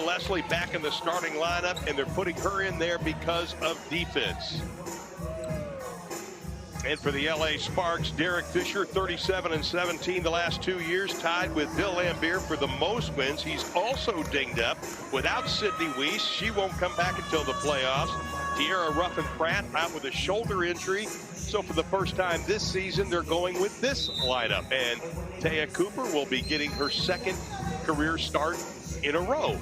Leslie back in the starting lineup, and they're putting her in there because of defense. And for the LA Sparks, Derek Fisher, 37-17 the last 2 years, tied with Bill Lambier for the most wins. He's also dinged up without Sydney Weiss. She won't come back until the playoffs. Tierra Ruffin-Pratt out with a shoulder injury. So for the first time this season, they're going with this lineup. And Taya Cooper will be getting her second career start in a row.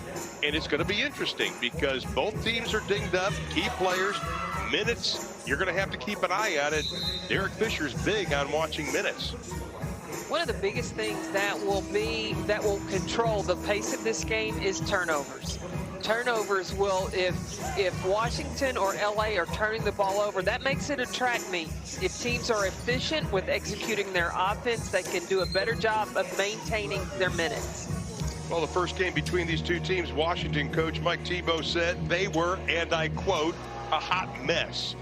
And it's going to be interesting because both teams are dinged up, key players, minutes. You're going to have to keep an eye on it. Derek Fisher's big on watching minutes. One of the biggest things that will control the pace of this game is turnovers. Turnovers will, if Washington or LA are turning the ball over, that makes it a track meet. If teams are efficient with executing their offense, they can do a better job of maintaining their minutes. Well, the first game between these two teams, Washington coach Mike Tebow said they were, and I quote, a hot mess.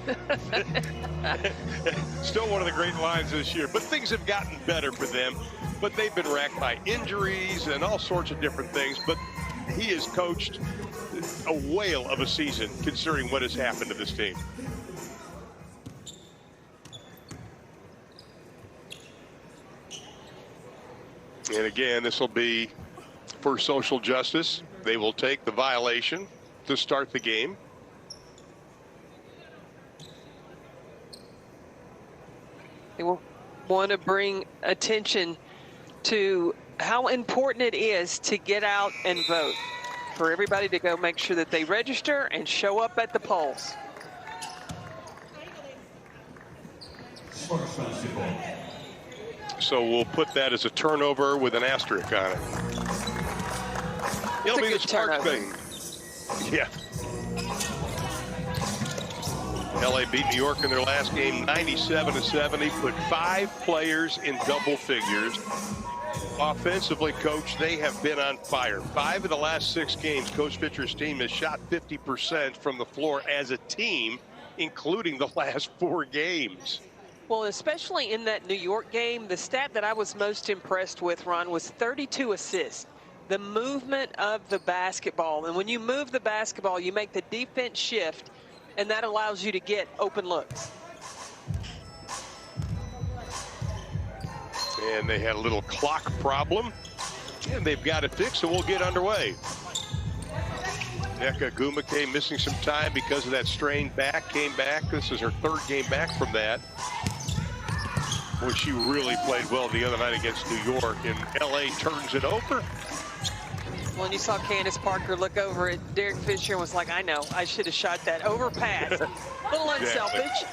Still one of the great lines this year, but things have gotten better for them. But they've been racked by injuries and all sorts of different things. But he has coached a whale of a season considering what has happened to this team. And again, this will be for social justice. They will take the violation to start the game. They will want to bring attention to how important it is to get out and vote. For everybody to go make sure that they register and show up at the polls. So we'll put that as a turnover with an asterisk on it. It'll be the Sparks thing. Yeah. LA beat New York in their last game 97-70, put 5 players in double figures. Offensively, Coach, they have been on fire. 5 of the last 6 games, Coach Fisher's team has shot 50% from the floor as a team, including the last 4 games. Well, especially in that New York game, the stat that I was most impressed with, Ron, was 32 assists. The movement of the basketball. And when you move the basketball, you make the defense shift, and that allows you to get open looks. And they had a little clock problem, and they've got it fixed, so we'll get underway. Nneka Ogwumike missing some time because of that strained back, came back. This is her 3rd game back from that. Boy, she really played well the other night against New York, and LA turns it over. When you saw Candace Parker look over at Derek Fisher and was like, I know, I should have shot that overpass. A little unselfish.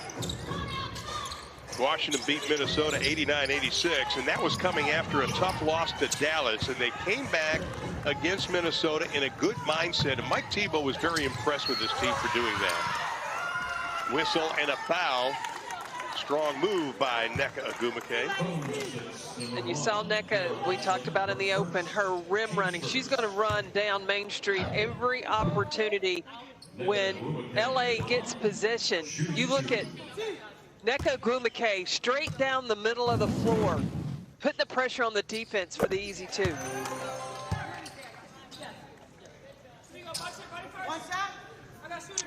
Washington beat Minnesota 89-86, and that was coming after a tough loss to Dallas, and they came back against Minnesota in a good mindset, and Mike Tebow was very impressed with his team for doing that. Whistle and a foul. Strong move by Nneka Ogwumike. And you saw Nneka, we talked about in the open, her rim running. She's going to run down Main Street every opportunity when LA gets possession. You look at Nneka Ogwumike straight down the middle of the floor, putting the pressure on the defense for the easy 2.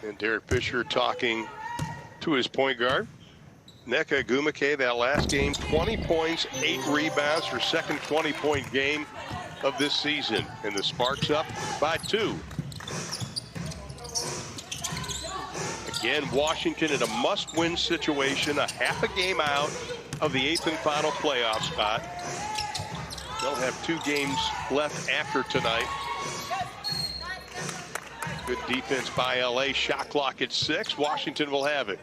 And Derek Fisher talking to his point guard. Nneka Ogwumike, that last game, 20 points, 8 rebounds, her second 20-point game of this season. And the Sparks up by 2. Again, Washington in a must-win situation, a half a game out of the 8th and final playoff spot. They'll have 2 games left after tonight. Good defense by LA. Shot clock at 6. Washington will have it.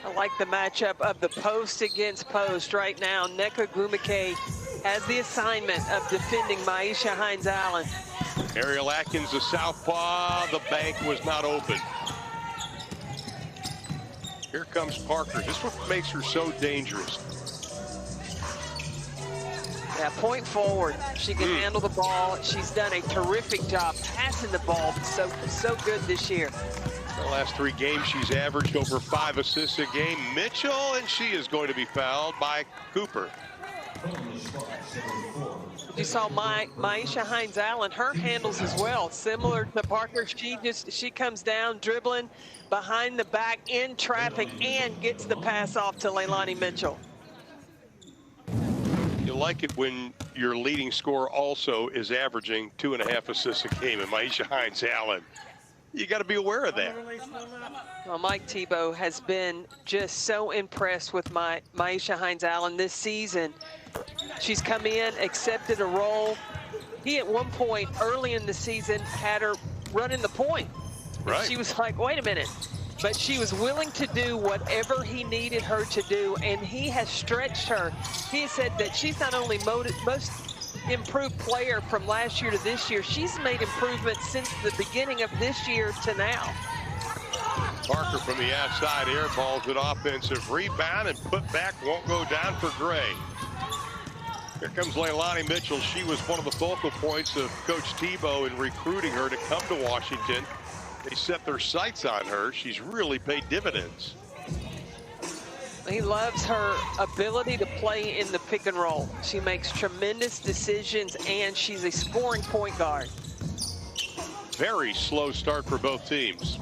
I like the matchup of the post against post right now. Nneka Ogwumike has the assignment of defending Maisha Hines-Allen. Ariel Atkins, the southpaw. The bank was not open. Here comes Parker. This is what makes her so dangerous. Yeah, point forward. She can handle the ball. She's done a terrific job passing the ball. So good this year. The last 3 games, she's averaged over 5 assists a game. Mitchell, and she is going to be fouled by Cooper. You saw Maisha Hines-Allen, her handles as well, similar to Parker. She comes down, dribbling behind the back in traffic and gets the pass off to Leilani Mitchell. You like it when your leading scorer also is averaging 2.5 assists a game, and Maisha Hines-Allen. You got to be aware of that. Well, Mike Thibault has been just so impressed with Maisha Hines-Allen this season. She's come in, accepted a role. He, at one point early in the season, had her running the point. Right. And she was like, wait a minute. But she was willing to do whatever he needed her to do, and he has stretched her. He said that she's not only most improved player from last year to this year, she's made improvements since the beginning of this year to now. Parker from the outside airballs an offensive rebound, and put back won't go down for Gray. Here comes Leilani Mitchell. She was one of the focal points of Coach Thibault in recruiting her to come to Washington. They set their sights on her. She's really paid dividends. He loves her ability to play in the pick and roll. She makes tremendous decisions, and she's a scoring point guard. Very slow start for both teams.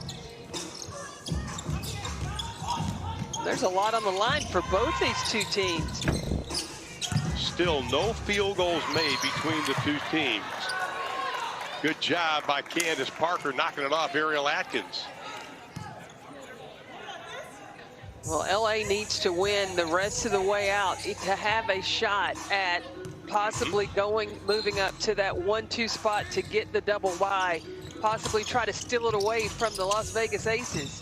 There's a lot on the line for both these two teams. Still no field goals made between the two teams. Good job by Candace Parker knocking it off Ariel Atkins. Well, LA needs to win the rest of the way out to have a shot at possibly moving up to that 1-2 spot to get the double bye, possibly try to steal it away from the Las Vegas Aces.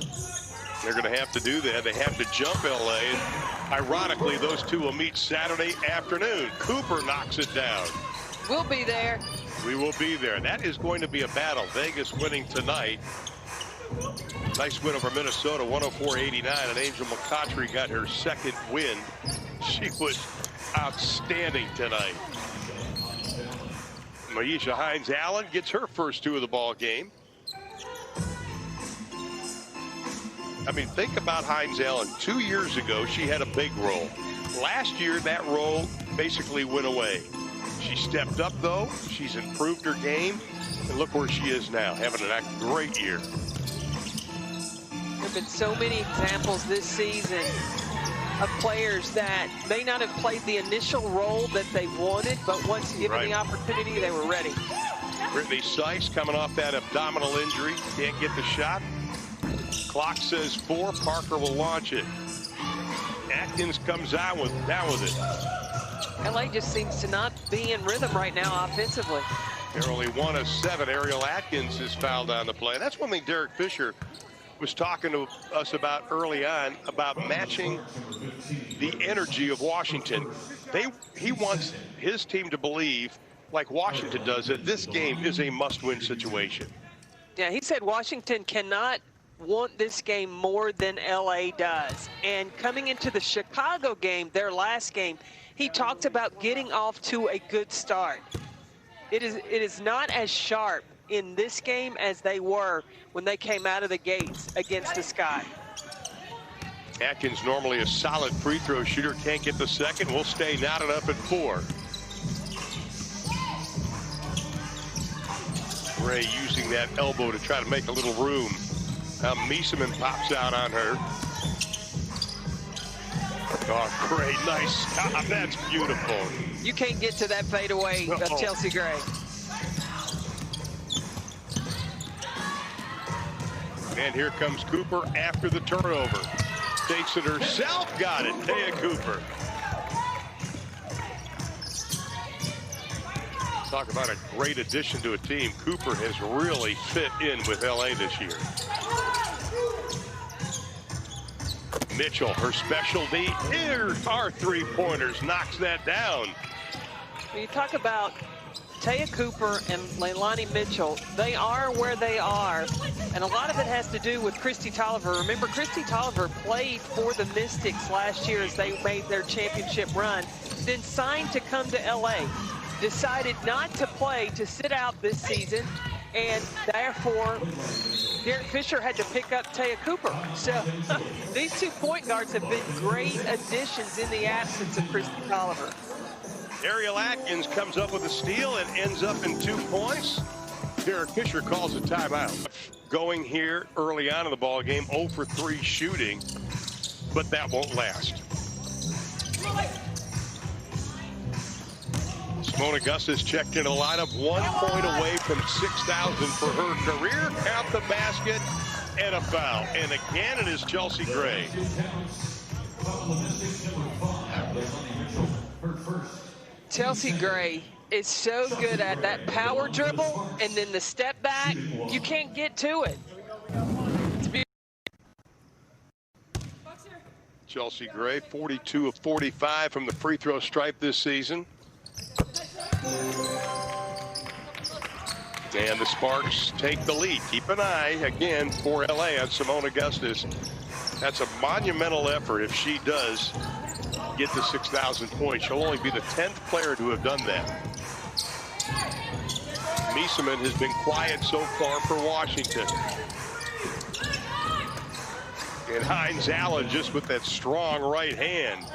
They're going to have to do that. They have to jump LA. And ironically, those two will meet Saturday afternoon. Cooper knocks it down. We'll be there. We will be there. That is going to be a battle. Vegas winning tonight. Nice win over Minnesota, 104-89, and Angel McCoughtry got her second win. She was outstanding tonight. Maisha Hines-Allen gets her first two of the ball game. I mean, think about Hines-Allen. 2 years ago, she had a big role. Last year, that role basically went away. She stepped up, though. She's improved her game. And look where she is now, having a great year. There have been so many examples this season of players that may not have played the initial role that they wanted, but once given the opportunity, they were ready. Brittany Sykes coming off that abdominal injury. Can't get the shot. Clock says 4. Parker will launch it. Atkins comes down with it. LA just seems to not be in rhythm right now offensively. They're only 1 of 7. Ariel Atkins is fouled on the play. That's one thing Derek Fisher was talking to us about early on, about matching the energy of Washington. He wants his team to believe, like Washington does, that this game is a must-win situation. Yeah, he said Washington cannot want this game more than LA does. And coming into the Chicago game, their last game, he talked about getting off to a good start. It is not as sharp in this game as they were when they came out of the gates against the Sky. Atkins, normally a solid free throw shooter, can't get the second. Will stay knotted up at 4. Ray using that elbow to try to make a little room. Now Miesemann pops out on her. Oh, great, nice stop. That's beautiful. You can't get to that fadeaway of Chelsea Gray. And here comes Cooper after the turnover. Takes it herself, got it. Taya Cooper. Talk about a great addition to a team. Cooper has really fit in with LA this year. Mitchell, her specialty, here's our three-pointers, knocks that down. When you talk about Taya Cooper and Leilani Mitchell, they are where they are, and a lot of it has to do with Christy Tolliver. Remember, Christy Tolliver played for the Mystics last year as they made their championship run, then signed to come to LA, decided not to play, to sit out this season, and therefore Derek Fisher had to pick up Taya Cooper. So these two point guards have been great additions in the absence of Christy Tolliver. Ariel Atkins comes up with a steal and ends up in 2 points. Derek Fisher calls a timeout. Going here early on in the ball game, 0 for 3 shooting, but that won't last. Simone Augustus checked into the lineup, 1 point away from 6,000 for her career. Count the basket and a foul. And again, it is Chelsea Gray. Chelsea Gray is so good at that power dribble and then the step back. You can't get to it. It's beautiful. Chelsea Gray, 42 of 45 from the free throw stripe this season. And the Sparks take the lead. Keep an eye, again, for LA on Simone Augustus. That's a monumental effort if she does get to 6,000 points. She'll only be the 10th player to have done that. Miesemann has been quiet so far for Washington. And Hines Allen just with that strong right hand.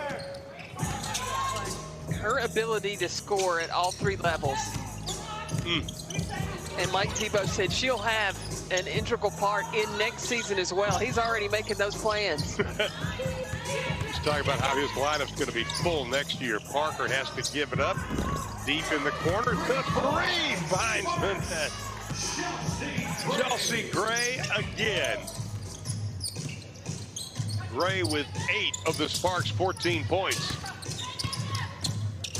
Her ability to score at all 3 levels. And Mike Thibault said she'll have an integral part in next season as well. He's already making those plans. He's talking about how his lineup's going to be full next year. Parker has to give it up. Deep in the corner, the 3 finds the net. Chelsea Gray again. Gray with 8 of the Sparks' 14 points.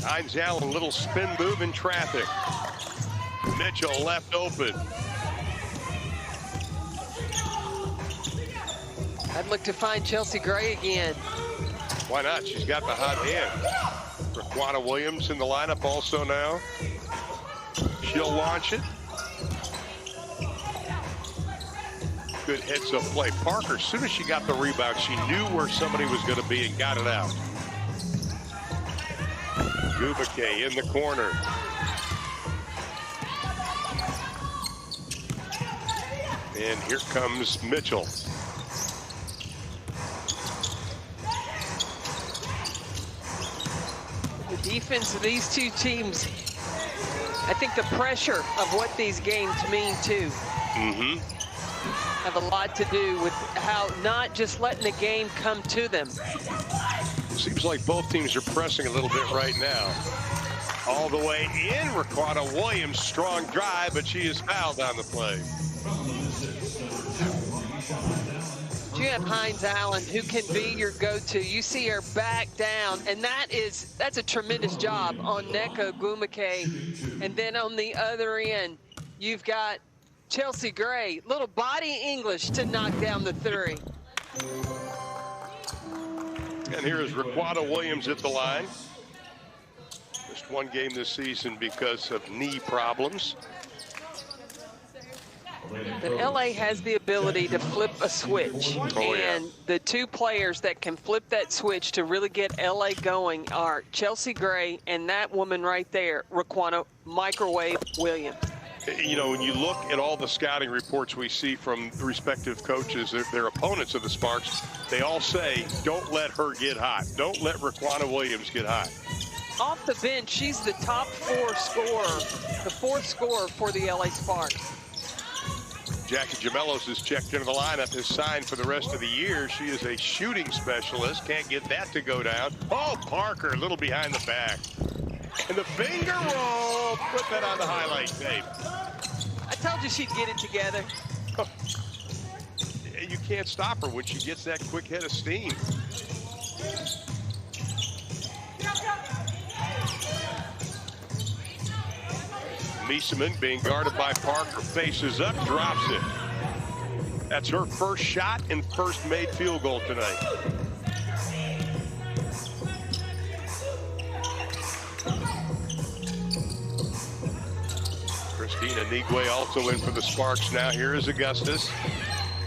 Hines Allen, a little spin move in traffic. Mitchell left open. I'd look to find Chelsea Gray again. Why not? She's got the hot hand. Raquana Williams in the lineup also now. She'll launch it. Good heads-up play. Parker, as soon as she got the rebound, she knew where somebody was going to be and got it out. Gubake in the corner. And here comes Mitchell. The defense of these 2 teams, I think the pressure of what these games mean too. Have a lot to do with how not just letting the game come to them. Seems like both teams are pressing a little bit right now. All the way in, Raquana Williams, strong drive, but she is fouled on the play. You have Hines Allen, who can be your go-to. You see her back down, and that's a tremendous job on Nneka Ogwumike. And then on the other end, you've got Chelsea Gray, little body English to knock down the 3. And here is Raquana Williams at the line. Missed 1 game this season because of knee problems. But LA has the ability to flip a switch. And the 2 players that can flip that switch to really get LA going are Chelsea Gray and that woman right there, Raquana Microwave Williams. You know, when you look at all the scouting reports we see from the respective coaches, their opponents of the Sparks, they all say, don't let her get hot. Don't let Raquana Williams get hot. Off the bench, she's the top 4 scorer, the 4th scorer for the LA Sparks. Jackie Gemelos is checked into the lineup, is signed for the rest of the year. She is a shooting specialist. Can't get that to go down. Oh, Parker, a little behind the back. And the finger roll. Put that on the highlight tape. I told you she'd get it together. You can't stop her when she gets that quick head of steam. Miesemann being guarded by Parker, faces up, drops it. That's her first shot and first made field goal tonight. Christina Nigwe also in for the Sparks now. Here is Augustus.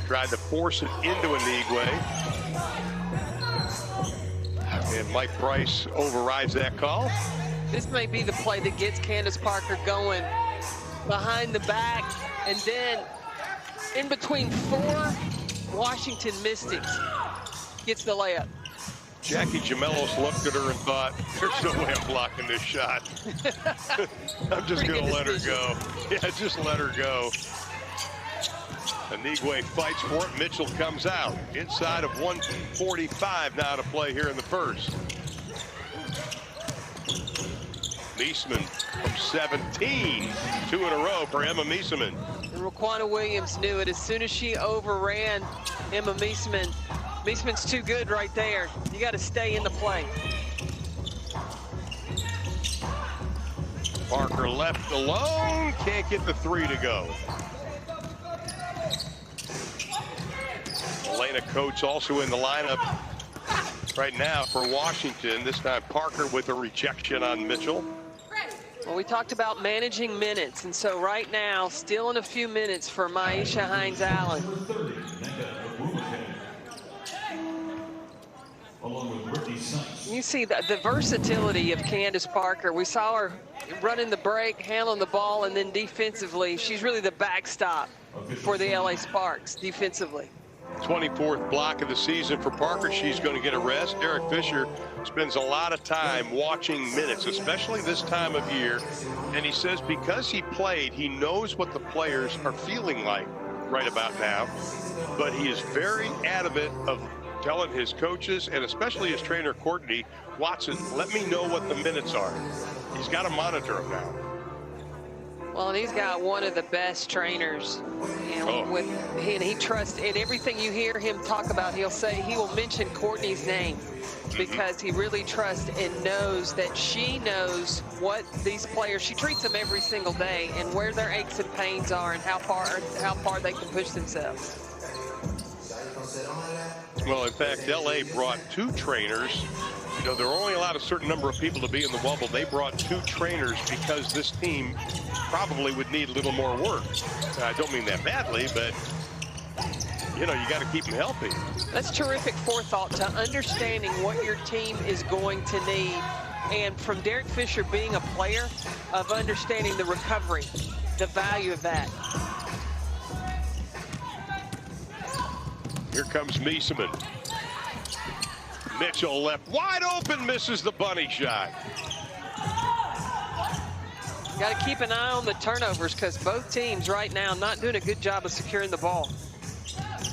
Tried to force it into Nigwe. And Mike Price overrides that call. This may be the play that gets Candace Parker going behind the back, and then in between 4 Washington Mystics gets the layup. Jackie Gemelos looked at her and thought, there's no way I'm blocking this shot. I'm just going to let her go. Yeah, just let her go. Anigwe fights for it. Mitchell comes out. Inside of 1:45 now to play here in the first. Meesseman from 17. 2 in a row for Emma Meesseman. And Raquana Williams knew it as soon as she overran Emma Meesseman. Meesseman's too good right there. You got to stay in the play. Parker left alone. Can't get the 3 to go. Elena Coates also in the lineup right now for Washington. This time Parker with a rejection on Mitchell. Well, we talked about managing minutes, and so right now, still in a few minutes for Maisha Hines-Allen. You see the versatility of Candace Parker. We saw her running the break, handling the ball, and then defensively, she's really the backstop for the LA Sparks defensively. 24th block of the season for Parker. She's going to get a rest. Derek Fisher spends a lot of time watching minutes, especially this time of year. And he says because he played, he knows what the players are feeling like right about now. But he is very adamant of telling his coaches and especially his trainer, Courtney Watson, let me know what the minutes are. He's got to monitor them now. Well, and he's got one of the best trainers, you know, and he trusts in everything you hear him talk about. He'll say, he will mention Courtney's name because he really trusts and knows that she knows what these players, she treats them every single day and where their aches and pains are and how far they can push themselves. Well, in fact, LA brought 2 trainers. You know, they're only allowed a certain number of people to be in the Wubble. They brought 2 trainers because this team probably would need a little more work. I don't mean that badly, but, you know, you got to keep them healthy. That's terrific forethought to understanding what your team is going to need. And from Derek Fisher being a player, of understanding the recovery, the value of that. Here comes Meesseman. Mitchell left wide open, misses the bunny shot. Got to keep an eye on the turnovers because both teams right now not doing a good job of securing the ball.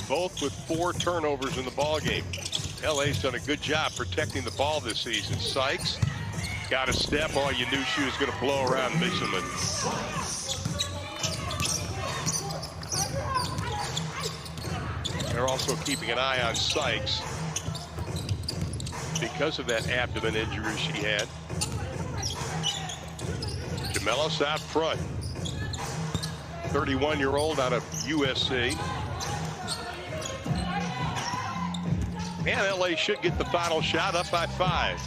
Both with 4 turnovers in the ball game. LA's done a good job protecting the ball this season. Sykes got a step. Oh, you knew she was going to blow around Meesseman. They're also keeping an eye on Sykes because of that abdomen injury she had. Gemelos out front. 31-year-old out of USC. And LA should get the final shot, up by 5.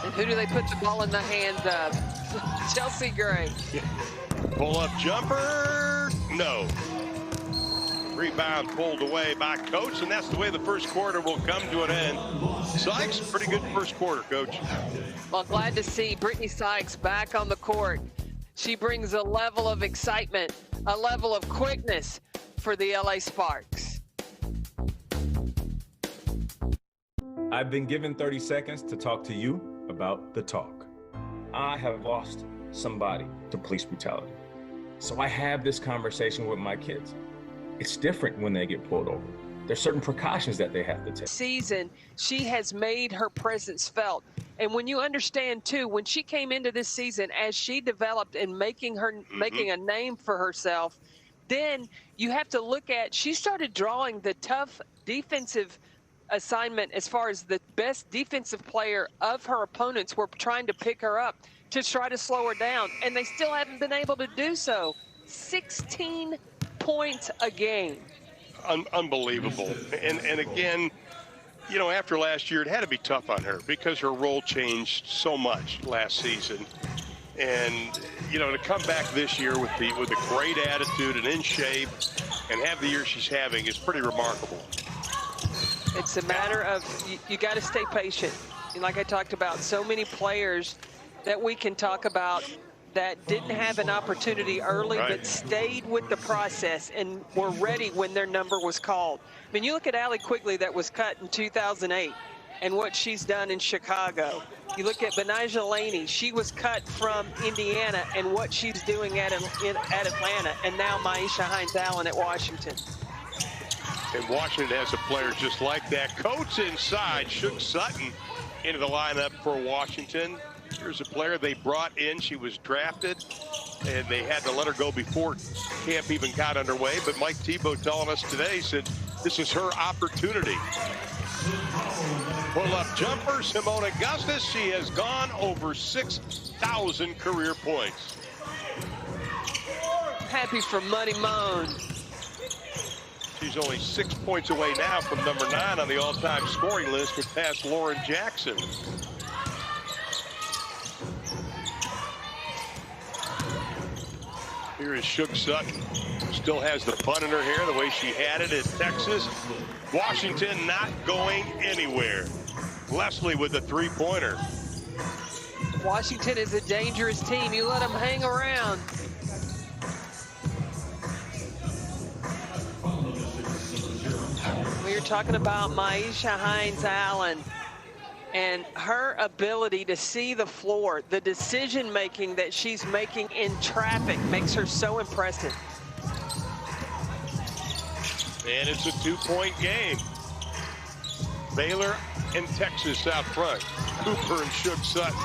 And who do they put the ball in the hands of? Chelsea Gray. Pull-up jumper. No. Rebound pulled away by Coates, and that's the way the first quarter will come to an end. Sykes, pretty good first quarter, Coach. Well, glad to see Brittany Sykes back on the court. She brings a level of excitement, a level of quickness for the LA Sparks. I've been given 30 seconds to talk to you about the talk. I have lost somebody to police brutality. So I have this conversation with my kids. It's different when they get pulled over. There's certain precautions that they have to take. Season, she has made her presence felt. And when you understand too, when she came into this season, as she developed and making a name for herself, then you have to look at, she started drawing the tough defensive assignment as far as the best defensive player of her opponents were trying to pick her up to try to slow her down. And they still haven't been able to do so. 16 points a game. Unbelievable. And again, you know, after last year, it had to be tough on her because her role changed so much last season. And, you know, to come back this year with a great attitude and in shape and have the year she's having is pretty remarkable. It's a matter of you got to stay patient. And like I talked about, so many players that we can talk about that didn't have an opportunity early, Right. but stayed with the process and were ready when their number was called. I mean, you look at Allie Quigley that was cut in 2008 and what she's done in Chicago. You look at Benijah Laney, she was cut from Indiana and what she's doing at Atlanta, and now Maisha Hines-Allen at Washington. And Washington has a player just like that. Coates inside, Shook Sutton into the lineup for Washington. Here's a player they brought in. She was drafted, and they had to let her go before camp even got underway. But Mike Tebow telling us today said this is her opportunity. Pull-up jumper, Simone Augustus. She has gone over 6,000 career points. Happy for Money Moan. She's only 6 points away now from number 9 on the all-time scoring list with past Lauren Jackson. Here is Shook Sutton. Still has the bun in her hair the way she had it at Texas. Washington not going anywhere. Leslie with the three-pointer. Washington is a dangerous team. You let them hang around. We were talking about Maisha Hines-Allen and her ability to see the floor. The decision-making that she's making in traffic makes her so impressive. And it's a two-point game. Baylor and Texas out front. Cooper and Shook Sutton.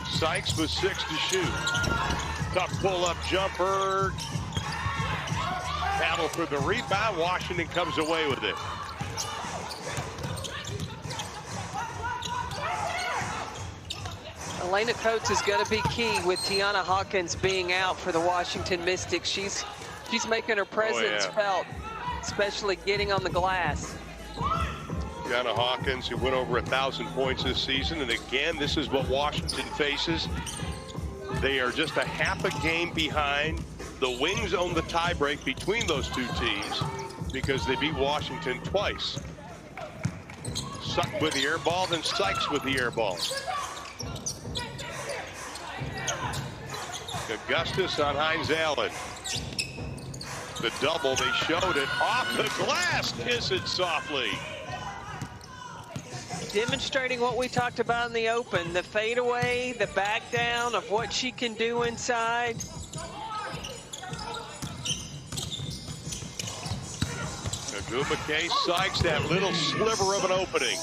Sykes with 6 to shoot. Tough pull-up jumper. Battle for the rebound. Washington comes away with it. Elena Coates is going to be key with Tiana Hawkins being out for the Washington Mystics. She's making her presence felt, especially getting on the glass. Tiana Hawkins, who went over 1,000 points this season, and again, this is what Washington faces. They are just a half a game behind. The Wings own the tiebreak between those two teams because they beat Washington twice. Sutton with the air ball, then Sykes with the air ball. Augustus on Hines-Allen. The double, they showed it off the glass. Kiss it softly. Demonstrating what we talked about in the open, the fadeaway, the back down of what she can do inside. Agumake Sykes, that little sliver of an opening.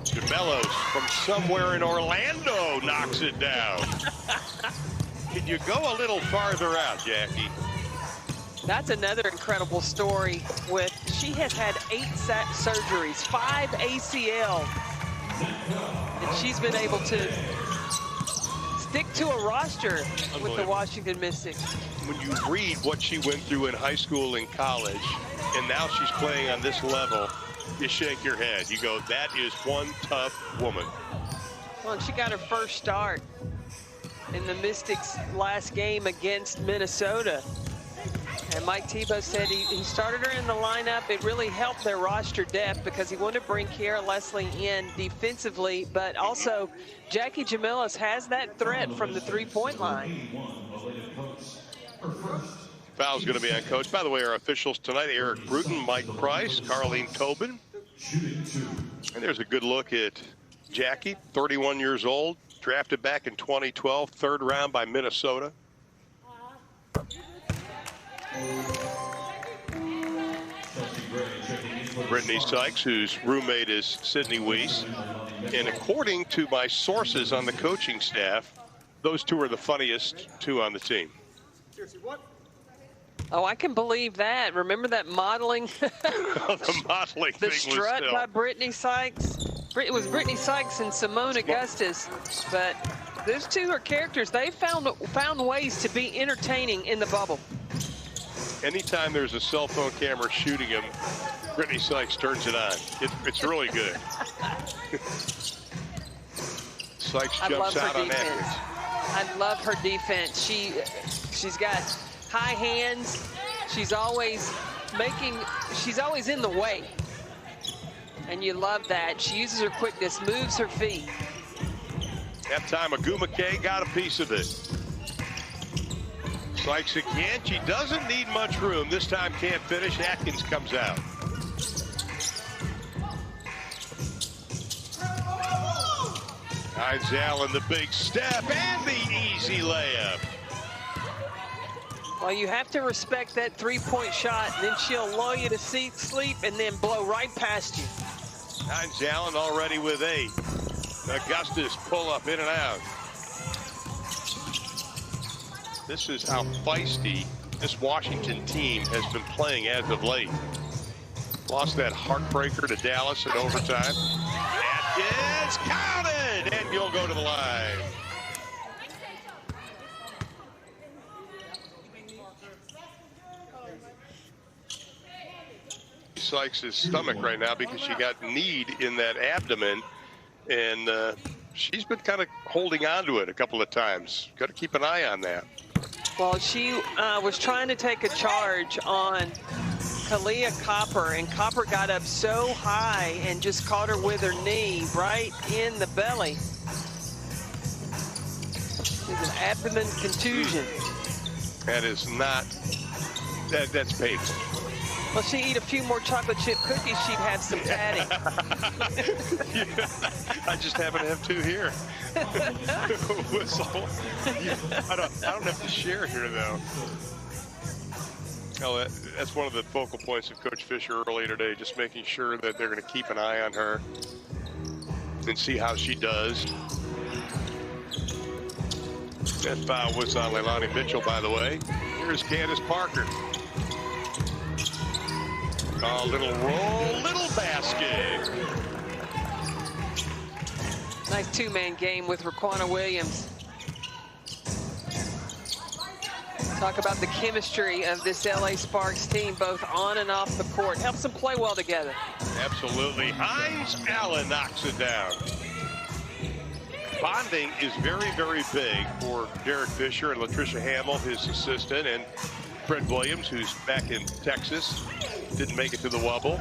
DeMellos from somewhere in Orlando knocks it down. Can you go a little farther out, Jackie? That's another incredible story. She has had 8 surgeries, 5 ACL, and she's been able to stick to a roster with the Washington Mystics. When you read what she went through in high school and college, and now she's playing on this level, you shake your head. You go, that is one tough woman. Well, and she got her first start in the Mystics' last game against Minnesota. And Mike Tebow said he started her in the lineup. It really helped their roster depth because he wanted to bring Kiara Leslie in defensively, but also Jackie Jamillis has that threat from the three-point line. Foul's going to be on Coach. By the way, our officials tonight, Eric Bruton, Mike Price, Carlene Tobin. And there's a good look at Jackie, 31 years old, drafted back in 2012, 3rd round by Minnesota. Brittany Sykes, whose roommate is Sydney Weiss. And according to my sources on the coaching staff, those two are the funniest two on the team. Oh, I can believe that. Remember that modeling? The modeling the thing strut was by Brittany Sykes. It was Brittany Sykes and Simone Augustus, but those two are characters. They found ways to be entertaining in the bubble. Anytime there's a cell phone camera shooting him, Brittany Sykes turns it on. It's really good. Sykes jumps out on that. I love her defense. She's got high hands. She's always in the way. And you love that. She uses her quickness, moves her feet. That time, Agumake got a piece of it. Sykes again. She doesn't need much room. This time can't finish. Atkins comes out. Hines Allen, the big step and the easy layup. Well, you have to respect that three-point shot, and then she'll lull you to sleep and then blow right past you. Hines Allen already with 8. Augustus pull up in and out. This is how feisty this Washington team has been playing as of late. Lost that heartbreaker to Dallas in overtime. Atkins counted, and you'll go to the line. Sykes' stomach right now because she got kneed in that abdomen, and she's been kind of holding on to it a couple of times. Got to keep an eye on that. Well, she was trying to take a charge on Kalia Copper, and Copper got up so high and just caught her with her knee right in the belly. It's an abdomen contusion. That is not, that's painful. Well, she eat a few more chocolate chip cookies, she'd have some padding. Yeah, I just happen to have 2 here. Whistle. I don't have to share here, though. Oh, that's one of the focal points of Coach Fisher earlier today, just making sure that they're going to keep an eye on her and see how she does. That foul was on Leilani Mitchell, by the way. Here's Candace Parker. Oh, little roll, little basket. Nice 2-man game with Raquana Williams. Talk about the chemistry of this LA Sparks team, both on and off the court. Helps them play well together. Absolutely. Hines Allen knocks it down. Bonding is very, very big for Derek Fisher and Latricia Hamill, his assistant, and Fred Williams, who's back in Texas, didn't make it to the Wubble.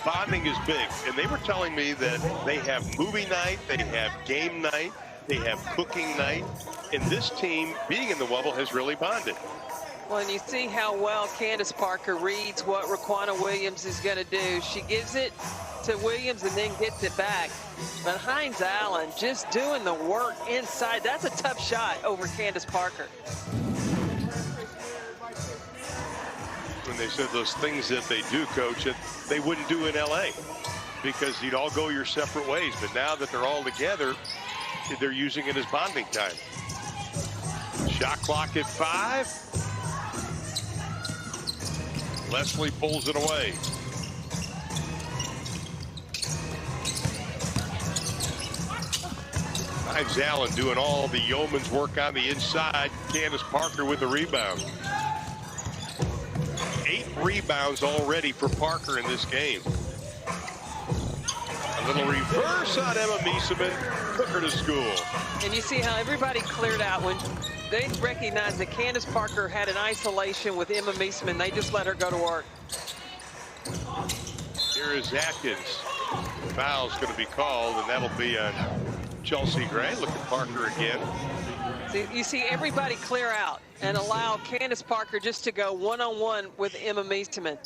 Bonding is big, and they were telling me that they have movie night, they have game night, they have cooking night, and this team, being in the Wubble, has really bonded. Well, and you see how well Candace Parker reads what Raquana Williams is going to do. She gives it to Williams and then gets it back. But Hines Allen just doing the work inside. That's a tough shot over Candace Parker. When they said those things that they do, Coach, that they wouldn't do in LA because you'd all go your separate ways. But now that they're all together, they're using it as bonding time. Shot clock at 5. Leslie pulls it away. Hines Allen doing all the yeoman's work on the inside. Candace Parker with the rebound. 8 rebounds already for Parker in this game. A little reverse on Emma Mieseman, took her to school. And you see how everybody cleared out when they recognized that Candace Parker had an isolation with Emma Mieseman. They just let her go to work. Here is Atkins. Foul's going to be called, and that'll be on Chelsea Gray. Look at Parker again. So you see everybody clear out and allow Candace Parker just to go one-on-one with Emma Mieseman.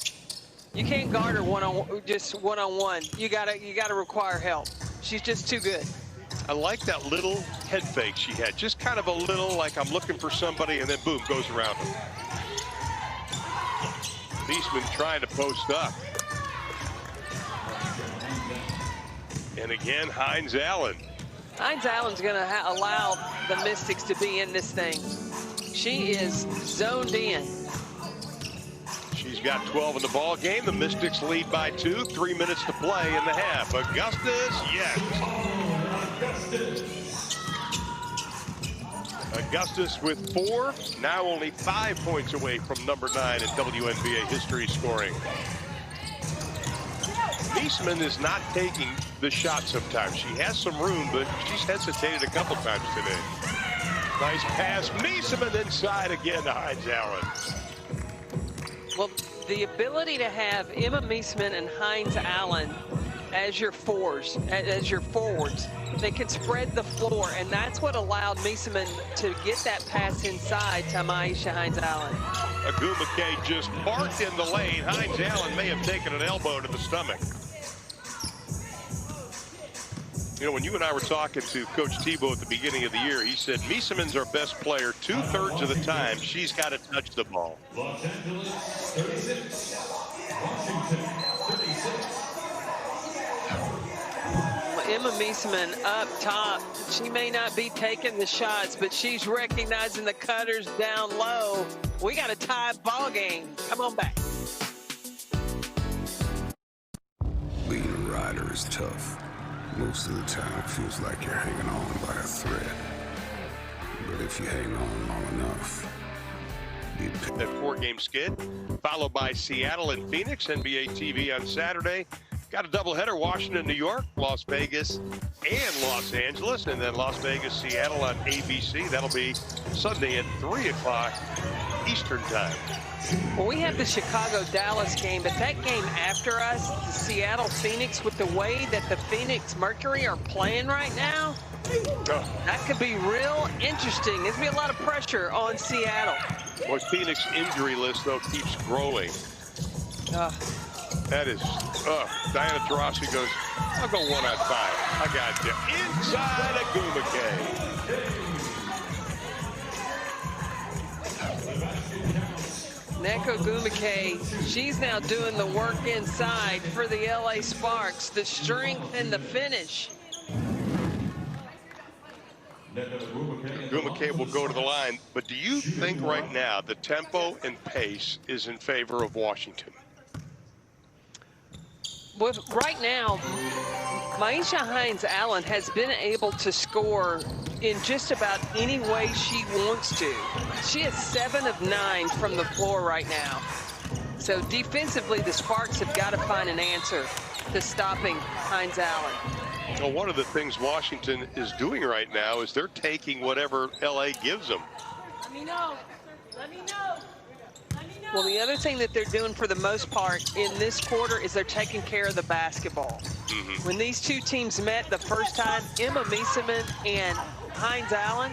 You can't guard her just one-on-one. You gotta require help. She's just too good. I like that little head fake she had. Just kind of a little like I'm looking for somebody, and then boom, goes around them. Mieseman trying to post up. And again, Hines Allen. Hines Allen's going to allow the Mystics to be in this thing. She is zoned in. She's got 12 in the ball game. The Mystics lead by 2. 3 minutes to play in the half. Augustus, yes. Augustus with 4. Now only 5 points away from number 9 in WNBA history scoring. Mieseman is not taking the shot sometimes. She has some room, but she's hesitated a couple times today. Nice pass. Mieseman inside again to Hines Allen. Well, the ability to have Emma Mieseman and Hines Allen as your forwards. They can spread the floor, and that's what allowed Miesemann to get that pass inside to Maisha Hines-Allen. Agumake just parked in the lane. Hines-Allen may have taken an elbow to the stomach. You know, when you and I were talking to Coach Tebow at the beginning of the year, he said Miesemann's our best player 2/3 of the time. She's got to touch the ball. Los Angeles 36, Washington 36. Emma Miesemann up top. She may not be taking the shots, but she's recognizing the cutters down low. We got a tie ball game. Come on back. Being a rider is tough. Most of the time it feels like you're hanging on by a thread. But if you hang on long enough, you pick. That 4-game skid, followed by Seattle and Phoenix, NBA TV on Saturday. Got a doubleheader, Washington, New York, Las Vegas, and Los Angeles, and then Las Vegas, Seattle on ABC. That'll be Sunday at 3 o'clock Eastern time. Well, we have the Chicago-Dallas game, but that game after us, the Seattle-Phoenix, with the way that the Phoenix Mercury are playing right now, that could be real interesting. There's going to be a lot of pressure on Seattle. Well, Phoenix injury list, though, keeps growing. That is, Diana Taurasi goes, I'll go 1 on 5. I got you. Inside Agumake. Neko Agumake, she's now doing the work inside for the LA Sparks, the strength and the finish. Agumake will go to the line, but do you think right now the tempo and pace is in favor of Washington? Well, right now, Maisha Hines-Allen has been able to score in just about any way she wants to. She is 7 of 9 from the floor right now. So defensively, the Sparks have got to find an answer to stopping Hines-Allen. Well, one of the things Washington is doing right now is they're taking whatever LA gives them. Let me know. Let me know. Well, the other thing that they're doing for the most part in this quarter is they're taking care of the basketball. When these two teams met the first time, Emma Miesemann and Hines-Allen,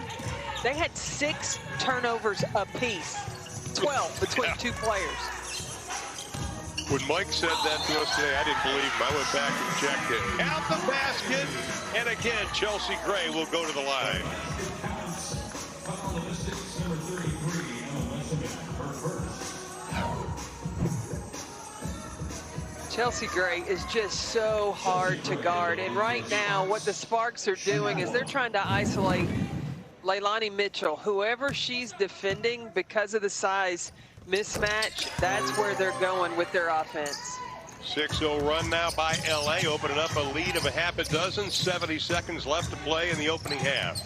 they had 6 turnovers apiece, 12 between two players. When Mike said that to us today, I didn't believe him. I went back and checked it. Count the basket, and again, Chelsea Gray will go to the line. Chelsea Gray is just so hard to guard. And right now, what the Sparks are doing is they're trying to isolate Leilani Mitchell. Whoever she's defending because of the size mismatch, that's where they're going with their offense. 6-0 run now by LA, opening up a lead of a half a dozen. 70 seconds left to play in the opening half.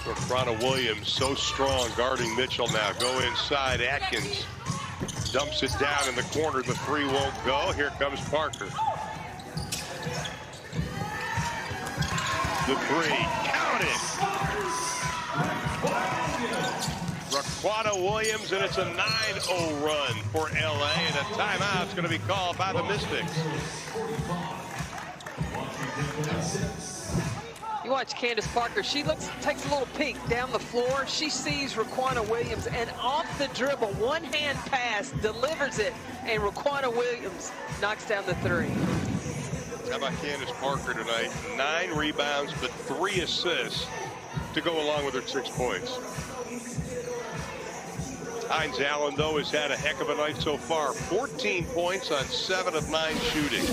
Raquana Williams, so strong, guarding Mitchell now. Go inside, Atkins dumps it down in the corner. The 3 won't go. Here comes Parker. The 3, count it. Raquana Williams, and it's a 9-0 run for LA, and a timeout's going to be called by the Mystics. You watch Candace Parker, she takes a little peek down the floor. She sees Raquana Williams, and off the dribble, one-hand pass, delivers it, and Raquana Williams knocks down the 3. How about Candace Parker tonight? 9 rebounds, but 3 assists to go along with her 6 points. Hines-Allen, though, has had a heck of a night so far. 14 points on 7 of 9 shooting.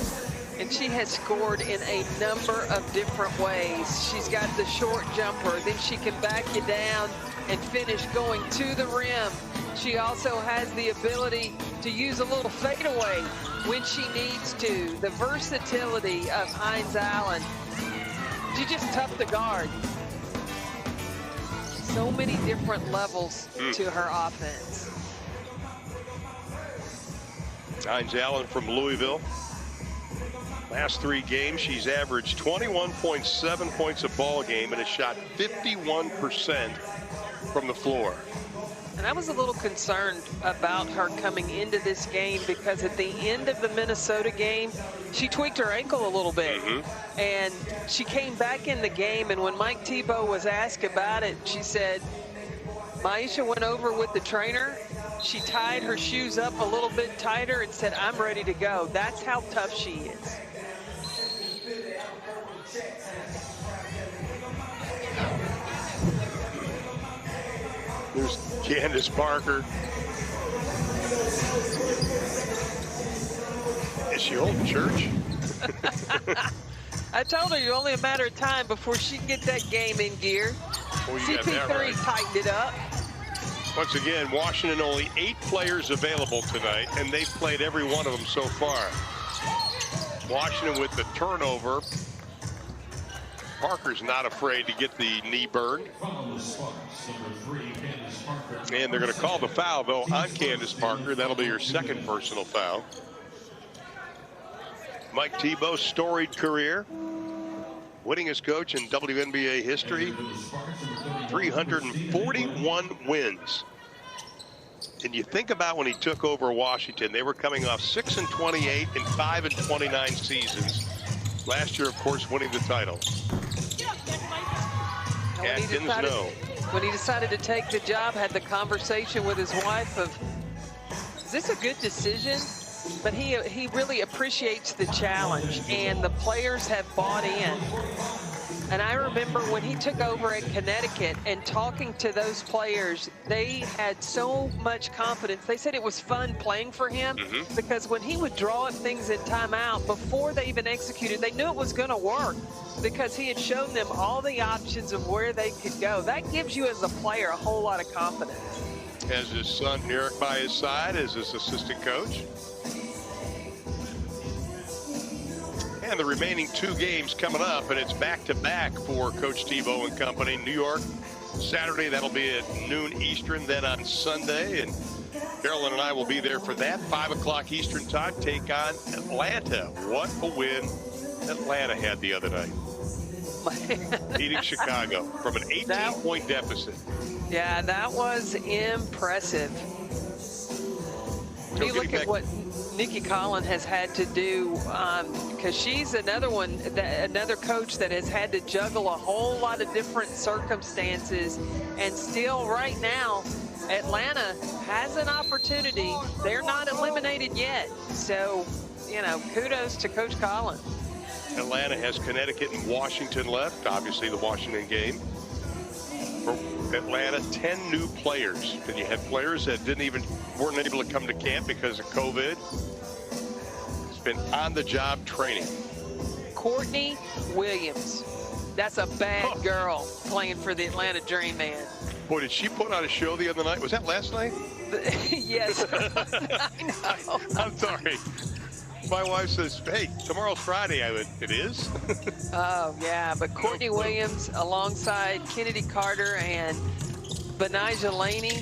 And she has scored in a number of different ways. She's got the short jumper, then she can back you down and finish going to the rim. She also has the ability to use a little fadeaway when she needs to. The versatility of Hines-Allen. She's just tough to guard. So many different levels to her offense. Hines-Allen from Louisville. Last 3 games, she's averaged 21.7 points a ball game and has shot 51% from the floor. And I was a little concerned about her coming into this game because at the end of the Minnesota game, she tweaked her ankle a little bit. And she came back in the game, and when Mike Tebow was asked about it, she said, Maisha went over with the trainer. She tied her shoes up a little bit tighter and said, I'm ready to go. That's how tough she is. There's Candace Parker. Is she holding church? I told her you're only a matter of time before she can get that game in gear. Well, you got that CP3 right. tightened it up. Once again, Washington only 8 players available tonight, and they've played every one of them so far. Washington with the turnover. Parker's not afraid to get the knee burned. And they're going to call the foul, though, on Candace Parker. That'll be her second personal foul. Mike Tebow's storied career. Winningest coach in WNBA history. 341 wins. And you think about when he took over Washington, they were coming off 6-28 and 5-29 seasons. Last year, of course, winning the title. Atkins, no. When he decided to take the job, had the conversation with his wife of, is this a good decision? But he really appreciates the challenge, and the players have bought in. And I remember when he took over at Connecticut and talking to those players, they had so much confidence. They said it was fun playing for him because when he would draw up things in timeout, before they even executed, they knew it was going to work because he had shown them all the options of where they could go. That gives you as a player a whole lot of confidence. Has his son Eric by his side as his assistant coach. And the remaining 2 games coming up, and it's back-to-back for Coach Tebow and company. New York, Saturday, that'll be at noon Eastern. Then on Sunday, and Carolyn and I will be there for that. 5 o'clock Eastern time, take on Atlanta. What a win Atlanta had the other night. Beating Chicago from an 18-point deficit. Yeah, that was impressive. You look at what Nikki Collin has had to do, because she's another coach that has had to juggle a whole lot of different circumstances, and still right now Atlanta has an opportunity. They're not eliminated yet, so you know, kudos to Coach Collin. Atlanta has Connecticut and Washington left, obviously the Washington game. For Atlanta, 10 new players, and you had players that weren't able to come to camp because of COVID. It's been on-the-job training. Courtney Williams, that's a bad girl playing for the Atlanta Dream, man. Boy, did she put on a show the other night? Was that last night? Yes, I know. I'm sorry. My wife says, hey, tomorrow's Friday. I went, it is? Oh, yeah, but Courtney Williams alongside Kennedy Carter and Benijah Laney,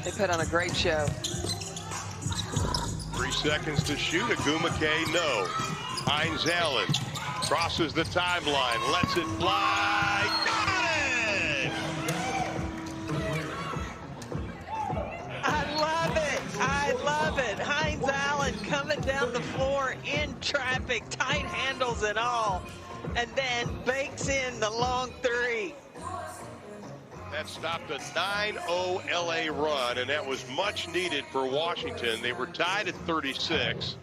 they put on a great show. 3 seconds to shoot. Aguma K, no. Hines Allen crosses the timeline, lets it fly. Got it! I love it. I love it. Hines Allen coming down the floor in traffic, tight handles and all, and then bakes in the long 3. That stopped a 9-0 LA run, and that was much needed for Washington. They were tied at 36.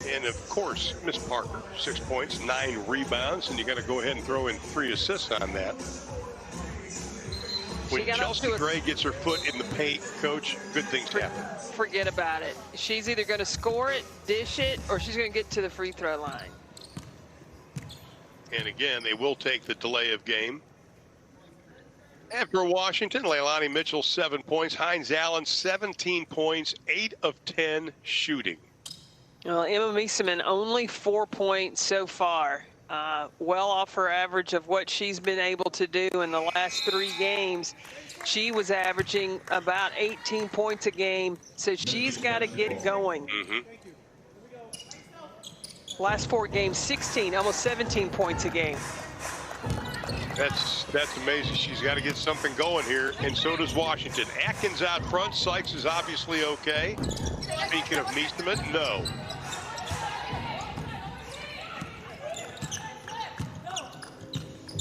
And of course, Miss Parker, 6 points, 9 rebounds, and you got to go ahead and throw in 3 assists on that. When Chelsea Gray gets her foot in the paint, Coach, good things happen. Forget about it. She's either going to score it, dish it, or she's going to get to the free throw line. And again, they will take the delay of game. After Washington, Leilani Mitchell, 7 points. Hines Allen, 17 points, 8 of 10 shooting. Well, Emma Mieseman, only 4 points so far. Well off her average of what she's been able to do in the last 3 games. She was averaging about 18 points a game, so she's got to get going. Last 4 games, 16, almost 17 points a game. That's amazing. She's got to get something going here, and so does Washington. Atkins out front. Sykes is obviously okay. Speaking of Meesterman, no.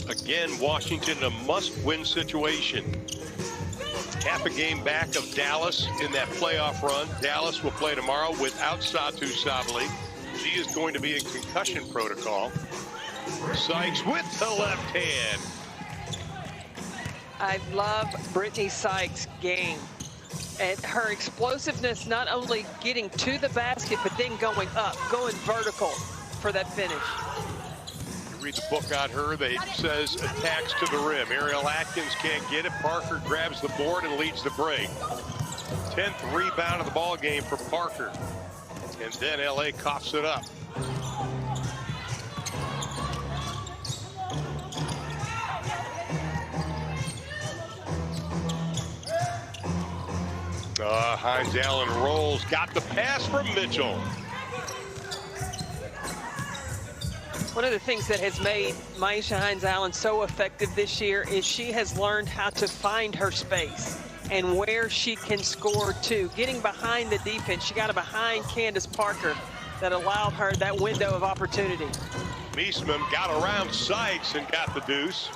Again, Washington, a must-win situation. Half a game back of Dallas in that playoff run. Dallas will play tomorrow without Satu Sabali. She is going to be in concussion protocol. Sykes with the left hand. I love Brittany Sykes' game. And her explosiveness, not only getting to the basket, but then going up, going vertical for that finish. Read the book on her. It says attacks to the rim. Ariel Atkins can't get it. Parker grabs the board and leads the break. 10th rebound of the ball game for Parker. And then LA coughs it up. Hines Allen rolls. Got the pass from Mitchell. One of the things that has made Myisha Hines-Allen so effective this year is she has learned how to find her space and where she can score to. Getting behind the defense, she got it behind Candace Parker that allowed her that window of opportunity. Meesterman got around Sykes and got the deuce.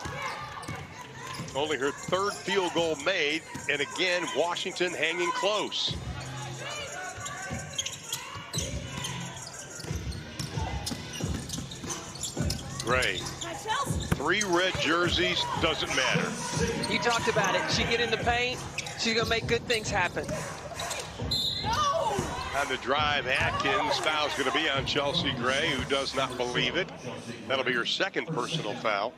Only her third field goal made, and again, Washington hanging close. Gray. 3 red jerseys, doesn't matter. You talked about it. She get in the paint, she's gonna make good things happen. On the drive, Atkins. Foul's going to be on Chelsea Gray, who does not believe it. That'll be her second personal foul.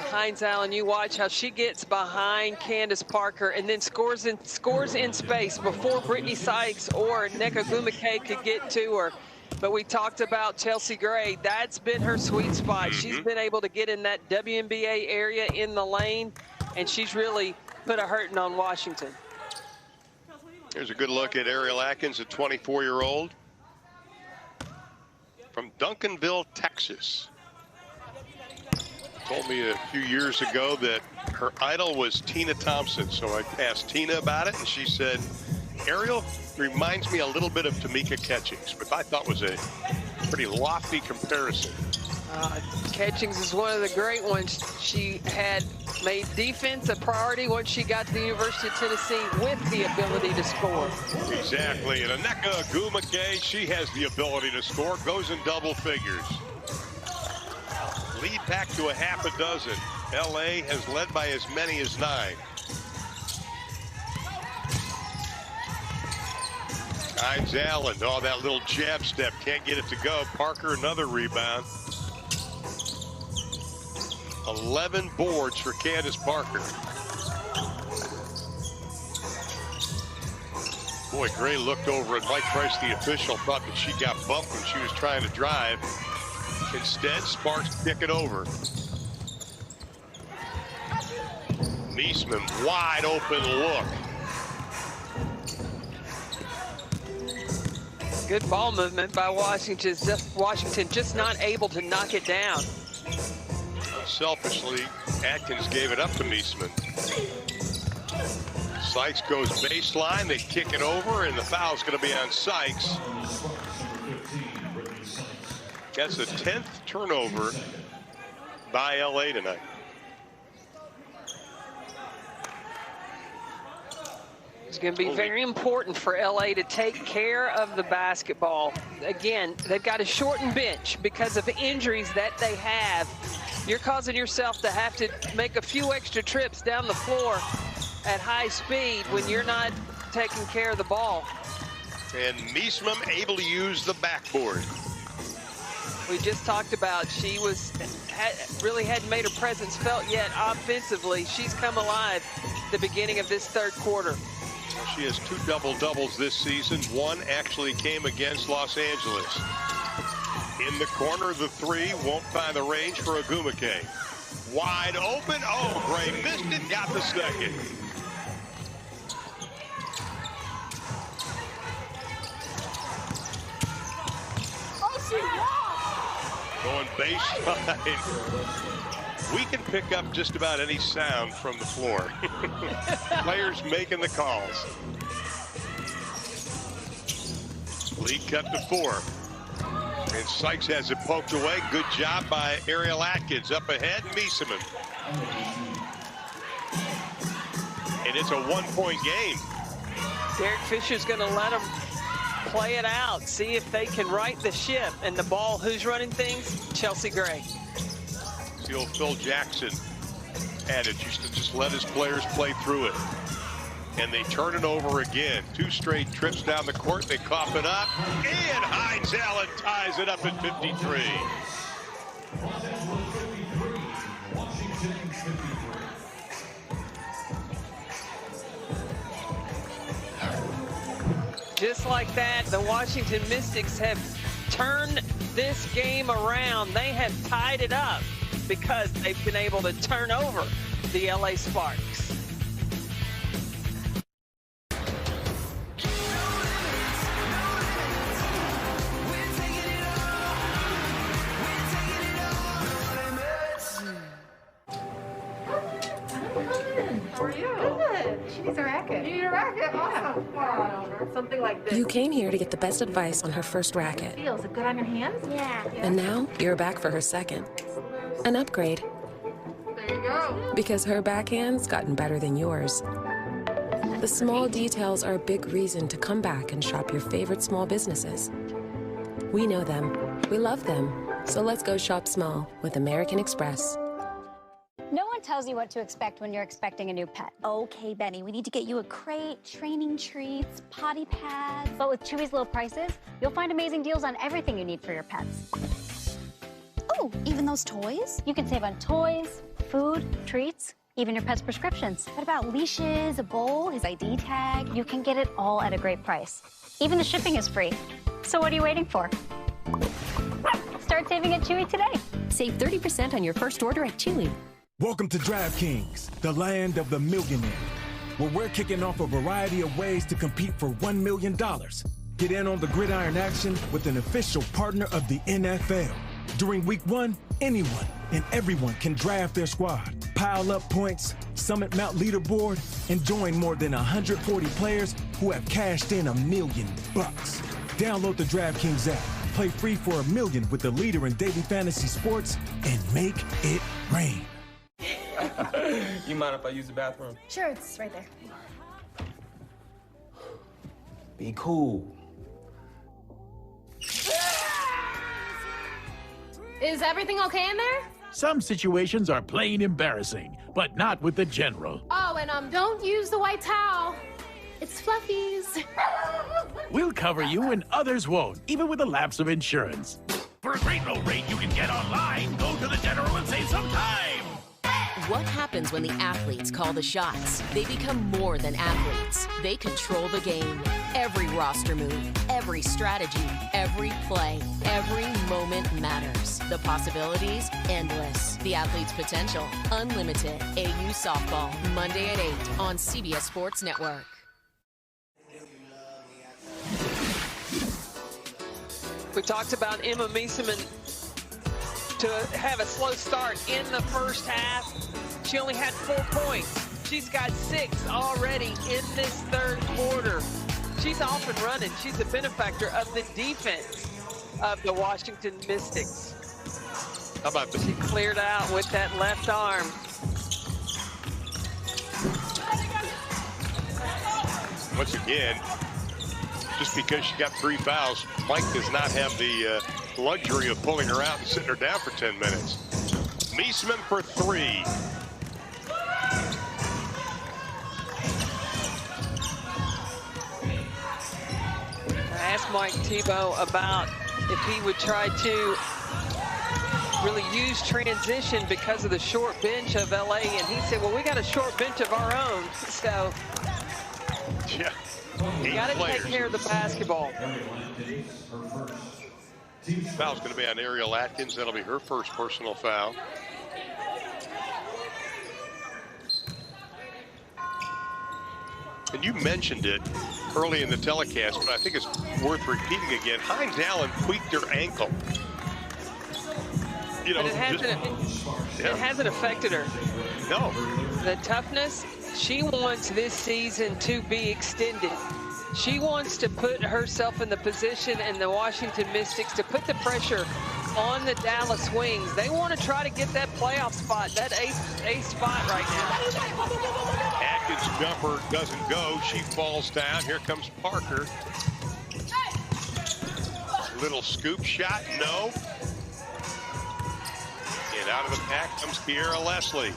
Hines-Allen, you watch how she gets behind Candace Parker and then scores in space before Brittany Sykes or Nneka Ogwumike could get to her. But we talked about Chelsea Gray. That's been her sweet spot. She's been able to get in that WNBA area in the lane, and she's really put a hurting on Washington. Here's a good look at Ariel Atkins, a 24-year-old from Duncanville, Texas. Told me a few years ago that her idol was Tina Thompson. So I asked Tina about it, and she said, Ariel reminds me a little bit of Tamika Catchings, which I thought was a pretty lofty comparison. Catchings is one of the great ones. She had made defense a priority once she got to the University of Tennessee with the ability to score. Exactly, and Nneka Ogwumike, she has the ability to score, goes in double figures. Lead back to a half a dozen. LA has led by as many as 9. Hines-Allen, oh, that little jab step, can't get it to go. Parker, another rebound. 11 boards for Candace Parker. Boy, Gray looked over at Mike Price, the official, thought that she got bumped when she was trying to drive. Instead, Sparks kick it over. Meesterman, wide open look. Good ball movement by Washington. Washington just not able to knock it down. Selfishly, Atkins gave it up to Meesterman. Sykes goes baseline, they kick it over, and the foul's going to be on Sykes. That's the 10th turnover by LA tonight. It's going to be very important for LA to take care of the basketball. Again, they've got a shortened bench because of the injuries that they have. You're causing yourself to have to make a few extra trips down the floor at high speed when you're not taking care of the ball. And Meesterman able to use the backboard. We just talked about she really hadn't made her presence felt yet offensively. She's come alive at the beginning of this third quarter. She has 2 double-doubles this season. One actually came against Los Angeles. In the corner, the 3 won't find the range for Ogwumike. Wide open. Oh, Gray missed it, got the second. Going baseline. We can pick up just about any sound from the floor. Players making the calls. Lead cut to 4. And Sykes has it poked away. Good job by Ariel Atkins. Up ahead, Miesemann. And it's a 1-point game. Derek Fisher's going to let them play it out, see if they can right the ship. And the ball, who's running things? Chelsea Gray. The old Phil Jackson adage used to just let his players play through it. And they turn it over again. 2 straight trips down the court. They cough it up. And Hines Allen ties it up at 53. Just like that, the Washington Mystics have turned this game around. They have tied it up because they've been able to turn over the LA Sparks. How are you? Good. She needs a racket. You need a racket? Awesome. Come on over. Something like this. You came here to get the best advice on her first racket. Feels it good on your hands? Yeah. And now you're back for her second. An upgrade. There you go. Because her backhand's gotten better than yours. The small details are a big reason to come back and shop your favorite small businesses. We know them. We love them. So let's go shop small with American Express. No one tells you what to expect when you're expecting a new pet. Okay, Benny, we need to get you a crate, training treats, potty pads. But with Chewy's low prices, you'll find amazing deals on everything you need for your pets. Oh, even those toys? You can save on toys, food, treats, even your pet's prescriptions. What about leashes, a bowl, his ID tag? You can get it all at a great price. Even the shipping is free. So what are you waiting for? Start saving at Chewy today. Save 30% on your first order at Chewy. Welcome to DraftKings, the land of the millionaire, where we're kicking off a variety of ways to compete for $1 million. Get in on the gridiron action with an official partner of the NFL. During week 1, anyone and everyone can draft their squad, pile up points, summit Mount leaderboard, and join more than 140 players who have cashed in $1 million. Download the DraftKings app, play free for $1 million with the leader in daily fantasy sports, and make it rain. You mind if I use the bathroom? Sure, it's right there. Be cool. Is everything okay in there? Some situations are plain embarrassing, but not with the General. Oh, and don't use the white towel. It's Fluffy's. We'll cover you and others won't, even with a lapse of insurance. For a great low rate you can get online, go to the General and save some time. What happens when the athletes call the shots? They become more than athletes. They control the game. Every roster move, every strategy, every play, every moment matters. The possibilities, endless. The athlete's potential, unlimited. AU Softball, Monday at 8 on CBS Sports Network. We talked about Emma Miesemann to have a slow start in the first half. She only had 4 points. She's got 6 already in this third quarter. She's off and running. She's a benefactor of the defense of the Washington Mystics. How about this? She cleared out with that left arm. Once again, just because she got 3 fouls, Mike does not have the luxury of pulling her out and sitting her down for 10 minutes. Miesemann for 3. I asked Mike Thibault about if he would try to really use transition because of the short bench of LA, and he said, well, we got a short bench of our own, so yeah, we got to take care of the basketball. Foul's going to be on Ariel Atkins. That'll be her first personal foul. and you mentioned it early in the telecast, but I think it's worth repeating again. Hines Allen tweaked her ankle. You know, but it hasn't affected her. No. The toughness, she wants this season to be extended. She wants to put herself in the position and the Washington Mystics to put the pressure on the Dallas Wings. They want to try to get that playoff spot, that eighth spot right now. Atkins' jumper doesn't go. She falls down. Here comes Parker. Little scoop shot, no. And out of the pack comes Kiera Leslie.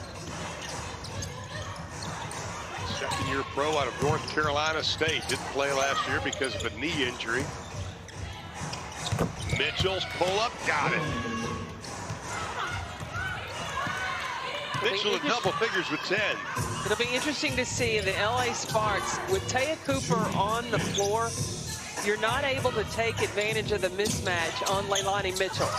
Second-year pro out of North Carolina State. Didn't play last year because of a knee injury. Mitchell's pull-up, got it. Mitchell in double figures with 10. It'll be interesting to see the LA Sparks with Taya Cooper on the floor. You're not able to take advantage of the mismatch on Leilani Mitchell.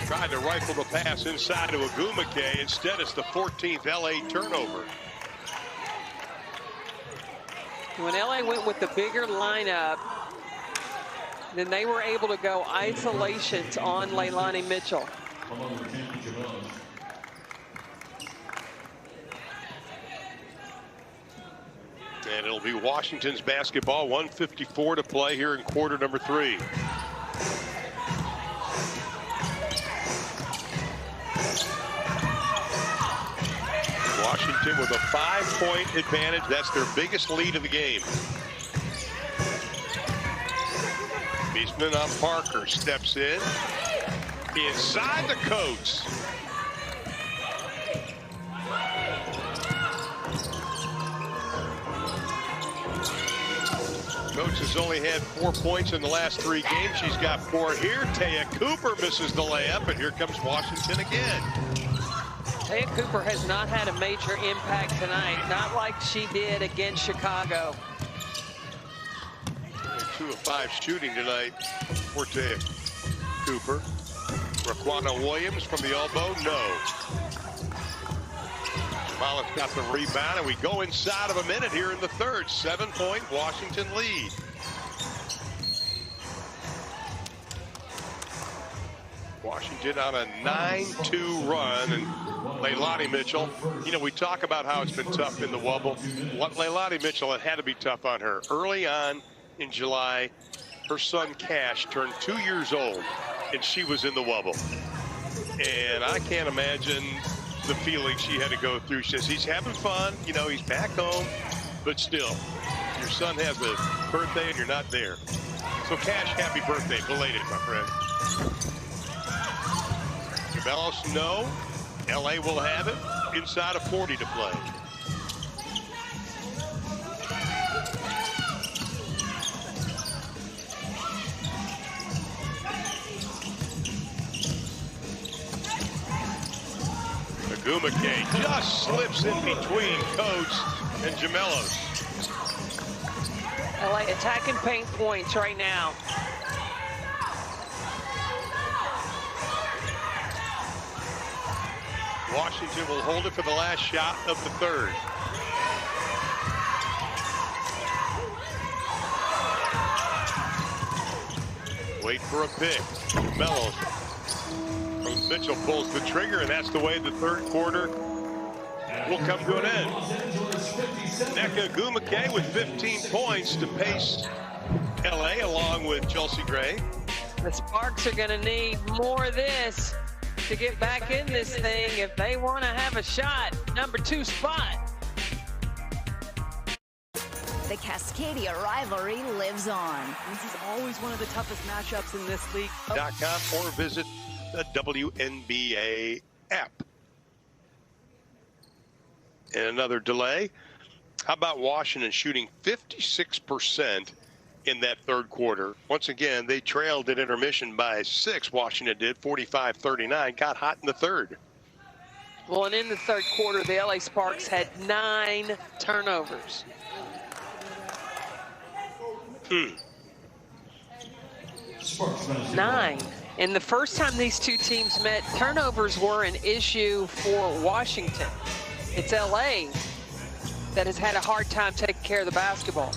Tried to rifle the pass inside to Agumake. Instead, it's the 14th LA turnover. When LA went with the bigger lineup, then they were able to go isolations on Leilani Mitchell. And it'll be Washington's basketball, 1:54 to play here in quarter number 3. Washington with a 5-point advantage. That's their biggest lead of the game. Beastman on Parker, steps in. Inside the Coates. Coates has only had 4 points in the last 3 games. She's got 4 here. Taya Cooper misses the layup, and here comes Washington again. Taya Cooper has not had a major impact tonight, not like she did against Chicago. 2 of 5 shooting tonight for Taya Cooper. Raquana Williams from the elbow, no. Mullins got the rebound, and we go inside of a minute here in the third. 7-point Washington lead. Washington on a 9-2 run, and Leilani Mitchell, you know, we talk about how it's been tough in the Wubble. Leilani Mitchell, it had to be tough on her. Early on in July, her son Cash turned 2 years old, and she was in the Wubble. And I can't imagine the feeling she had to go through. She says he's having fun, you know, he's back home, but still, your son has a birthday and you're not there. So Cash, happy birthday, belated, my friend. Cabellos, no. LA will have it. Inside of 40 to play. Agumake just slips in between Coates and Jamellos. LA attacking paint points right now. Washington will hold it for the last shot of the third. Wait for a pick. Mellows. Mitchell pulls the trigger, and that's the way the third quarter will come to an end. Nneka Agumake with 15 points to pace LA along with Chelsea Gray. The Sparks are going to need more of this to get back in this thing if they want to have a shot. Number 2 spot. The Cascadia rivalry lives on. This is always one of the toughest matchups in this league. .com or visit the WNBA app. And another delay. How about Washington shooting 56% in that third quarter? Once again, they trailed at intermission by 6. Washington did 45-39. Got hot in the third. Well, and in the third quarter, the LA Sparks had 9 turnovers. 9. And the first time these two teams met, turnovers were an issue for Washington. It's LA that has had a hard time taking care of the basketball.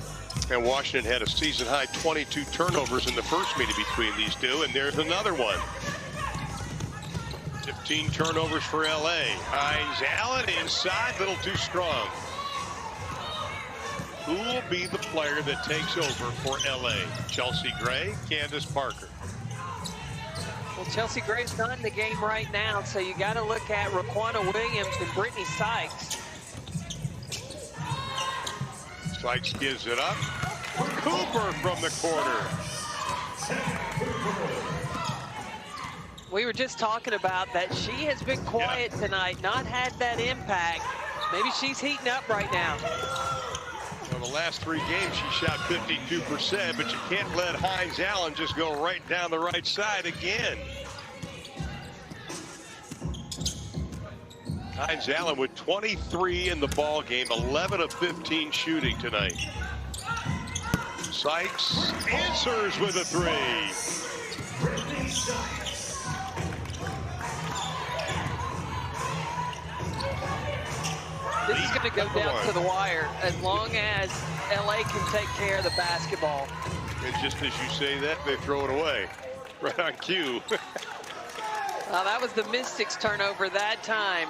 And Washington had a season-high 22 turnovers in the first meeting between these two, and there's another one. 15 turnovers for LA. Hines Allen inside, little too strong. Who will be the player that takes over for LA? Chelsea Gray, Candace Parker. Well, Chelsea Gray's not in the game right now, so you got to look at Raquana Williams and Brittany Sykes. Sykes gives it up. Cooper from the corner. We were just talking about that she has been quiet tonight, not had that impact. Maybe she's heating up right now. Well, the last 3 games she shot 52%, but you can't let Hines Allen just go right down the right side again. Hines Allen with 23 in the ball game, 11 of 15 shooting tonight. Sykes answers with a 3. This is going to go down to the wire as long as LA can take care of the basketball. And just as you say that, they throw it away. Right on cue. That was the Mystics' turnover that time.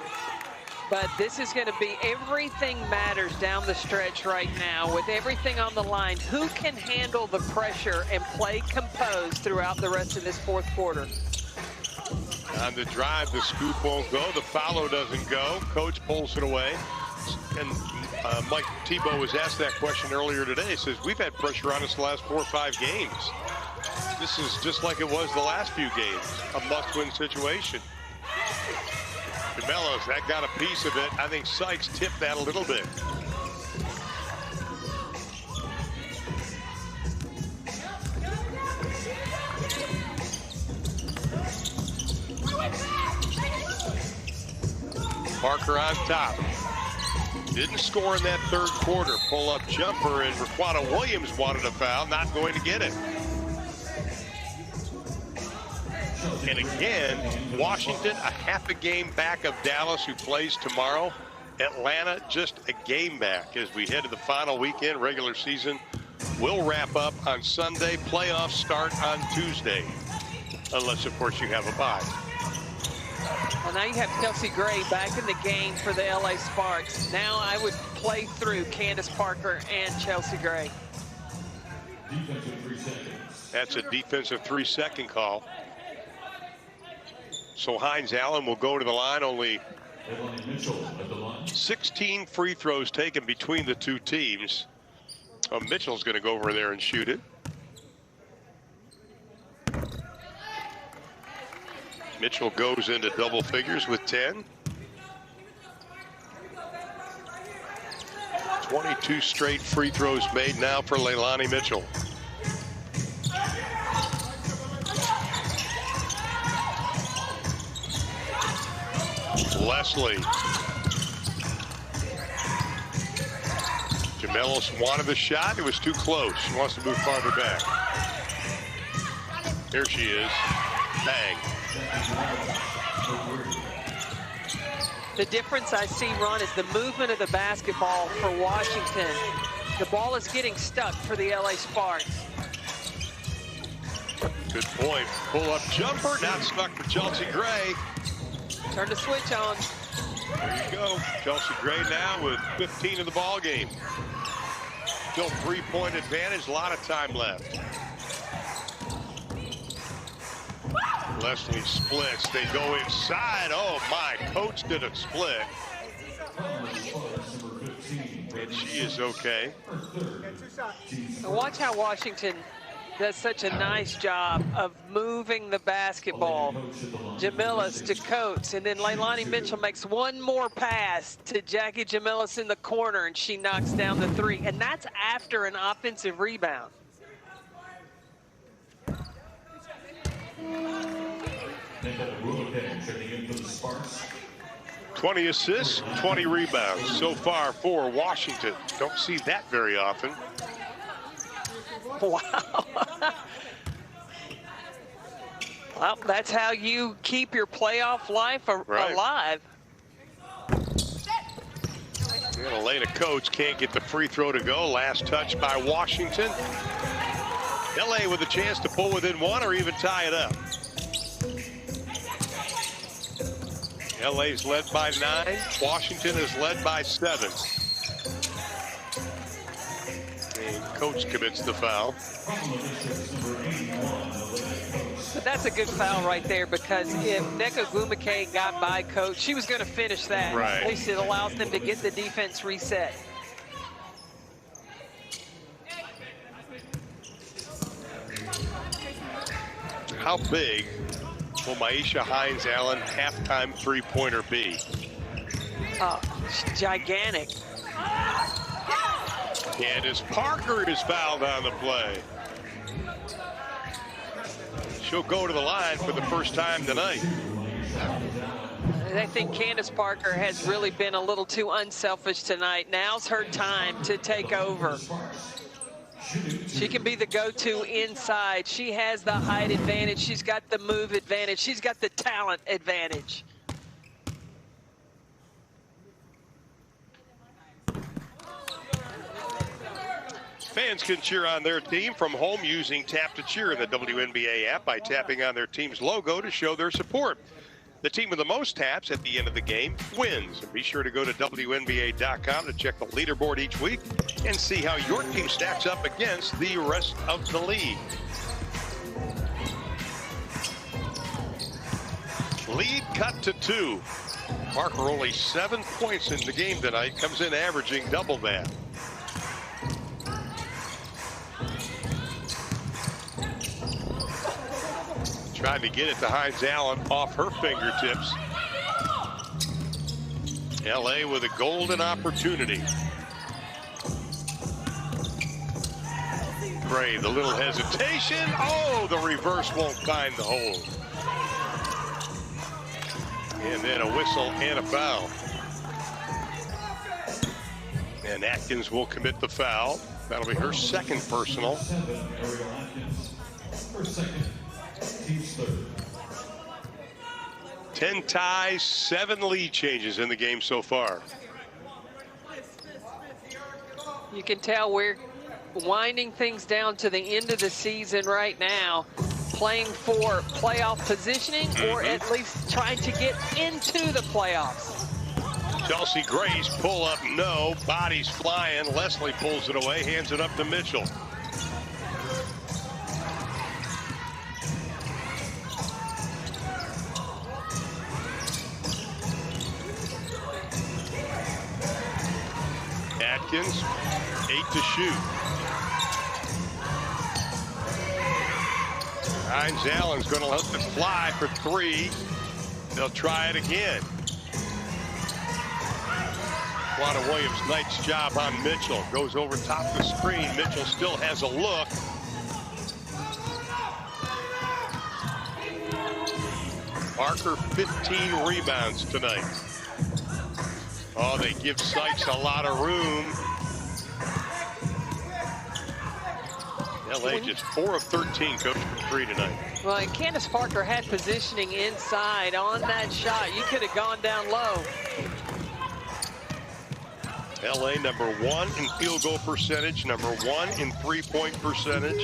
But this is going to be everything matters down the stretch right now with everything on the line. Who can handle the pressure and play composed throughout the rest of this fourth quarter? On the drive, the scoop won't go. The follow doesn't go. Coach pulls it away. And Mike Tebow was asked that question earlier today. He says, we've had pressure on us the last 4 or 5 games. This is just like it was the last few games, a must-win situation. DeMellos, that got a piece of it. I think Sykes tipped that a little bit. Parker on top. Didn't score in that third quarter. Pull-up jumper, and Raquana Williams wanted a foul, not going to get it. And again, Washington a half a game back of Dallas, who plays tomorrow. Atlanta just a game back as we head to the final weekend. Regular season will wrap up on Sunday. Playoffs start on Tuesday, unless, of course, you have a bye. Well, now you have Chelsea Gray back in the game for the LA Sparks. Now I would play through Candace Parker and Chelsea Gray. That's a defensive 3-second call. So Hines Allen will go to the line. Only 16 free throws taken between the two teams. Oh, Mitchell's going to go over there and shoot it. Mitchell goes into double figures with 10. 22 straight free throws made now for Leilani Mitchell. Leslie. Jamelis wanted the shot. It was too close. She wants to move farther back. Here she is. Bang. The difference I see, Ron, is the movement of the basketball for Washington. The ball is getting stuck for the LA Sparks. Good point. Pull-up jumper, not stuck for Chelsea Gray. Turn the switch on. There you go. Chelsea Gray now with 15 in the ball game. Still 3-point advantage, a lot of time left. Leslie splits. They go inside. Oh, my. Coach did a split. And she is okay. And watch how Washington does such a nice job of moving the basketball. Jamelis to Coates, and then Leilani Mitchell makes one more pass to Jackie Jamelis in the corner, and she knocks down the 3. And that's after an offensive rebound. 20 assists, 20 rebounds so far for Washington. Don't see that very often. Wow. Well, that's how you keep your playoff life alive. And Elena Coates can't get the free throw to go. Last touch by Washington. LA with a chance to pull within one or even tie it up. LA's led by 9. Washington is led by 7. And Coates commits the foul. But that's a good foul right there, because if Nneka Ogwumike got by Coach, she was going to finish that. Right. At least it allows them to get the defense reset. How big will Maisha Hines-Allen halftime three-pointer be? Gigantic. Candace Parker is fouled on the play. She'll go to the line for the first time tonight. I think Candace Parker has really been a little too unselfish tonight. Now's her time to take over. She can be the go-to inside. She has the height advantage. She's got the move advantage. She's got the talent advantage. Fans can cheer on their team from home using Tap to Cheer in the WNBA app by tapping on their team's logo to show their support. The team with the most taps at the end of the game wins. And be sure to go to WNBA.com to check the leaderboard each week and see how your team stacks up against the rest of the league. Lead cut to 2. Parker only 7 points in the game tonight, comes in averaging double that. Trying to get it to Hines-Allen off her fingertips. LA with a golden opportunity. Gray, the little hesitation. Oh, the reverse won't find the hole. And then a whistle and a foul. And Atkins will commit the foul. That'll be her second personal. 10 ties, 7 lead changes in the game so far. You can tell we're winding things down to the end of the season right now, playing for playoff positioning or at least trying to get into the playoffs. Chelsea Grace, pull up, no. Bodies flying. Leslie pulls it away, hands it up to Mitchell. Atkins, 8 to shoot. Hines-Allen's going to let it fly for 3. They'll try it again. Quanah Williams, nice job on Mitchell. Goes over top of the screen. Mitchell still has a look. Parker, 15 rebounds tonight. Oh, they give Sykes a lot of room. LA just 4 of 13 coach for 3 tonight. Well, and Candace Parker had positioning inside on that shot. You could have gone down low. LA number 1 in field goal percentage, number 1 in three-point percentage.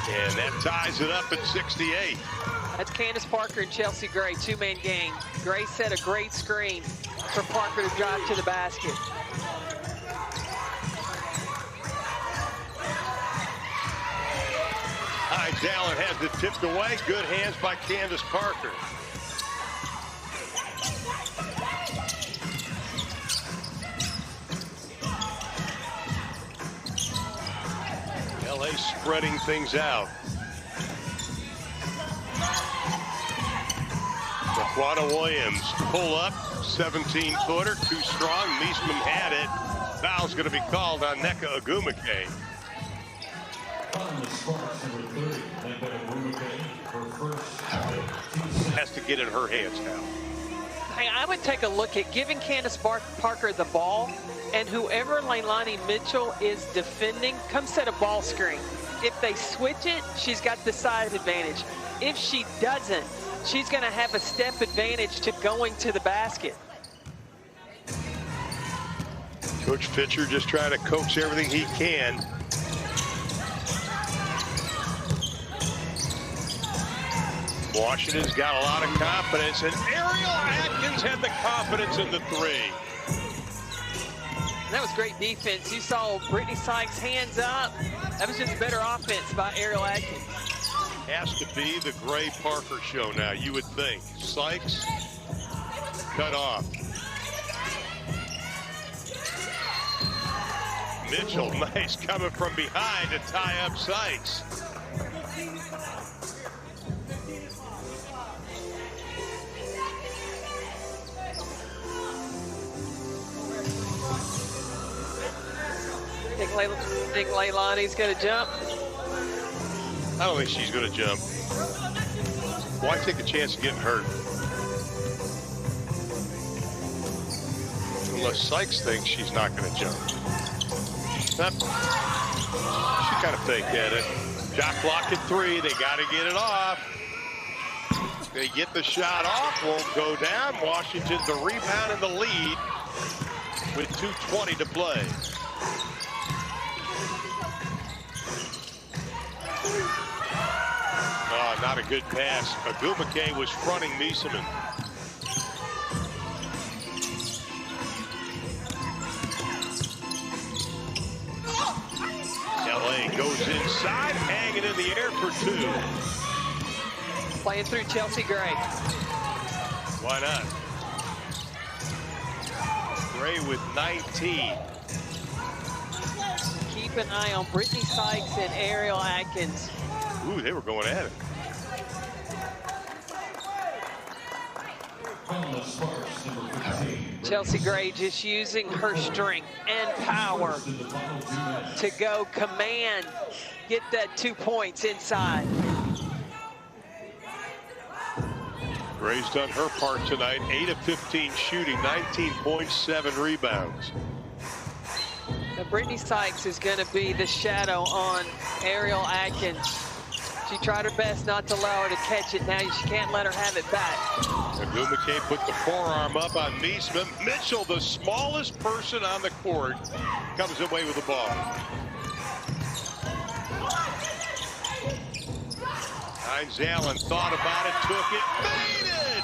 And that ties it up at 68. That's Candace Parker and Chelsea Gray, 2-man game. Gray set a great screen for Parker to drive to the basket. Hines-Allen has it tipped away. Good hands by Candace Parker. LA spreading things out. Quanah Williams, pull up, 17-footer, too strong. Meesman had it. Foul's going to be called on Nneka Ogwumike. Has to get in her hands now. Hey, I would take a look at giving Candace Parker the ball, and whoever Leilani Mitchell is defending, come set a ball screen. If they switch it, she's got the size advantage. If she doesn't, she's going to have a step advantage to going to the basket. Coach Fisher just trying to coax everything he can. Washington's got a lot of confidence, and Ariel Atkins had the confidence in the three. That was great defense. You saw Brittany Sykes hands up. That was just better offense by Ariel Atkins. Has to be the Gray Parker show now, you would think. Sykes cut off. Mitchell, nice coming from behind to tie up Sykes. Think Leilani's going to jump? I don't think she's going to jump. Why take a chance of getting hurt? Unless Sykes thinks she's not going to jump. She kind of faked at it. Shot clock at 3. They got to get it off. They get the shot off. Won't go down. Washington the rebound and the lead with 2:20 to play. Oh, not a good pass. Agumake was fronting Miesemann. LA goes inside, hanging in the air for 2. Playing through Chelsea Gray. Why not? Gray with 19. Keep an eye on Brittany Sykes and Ariel Atkins. Ooh, they were going at it. Chelsea Gray just using her strength and power to go command, get that 2 points inside. Gray's done her part tonight. 8 of 15 shooting, 19.7 rebounds. Now, Brittany Sykes is going to be the shadow on Ariel Atkins. She tried her best not to allow her to catch it. Now she can't let her have it back. Agumake put the forearm up on Miesemann. Mitchell, the smallest person on the court, comes away with the ball. Hines Allen thought about it, took it, made it!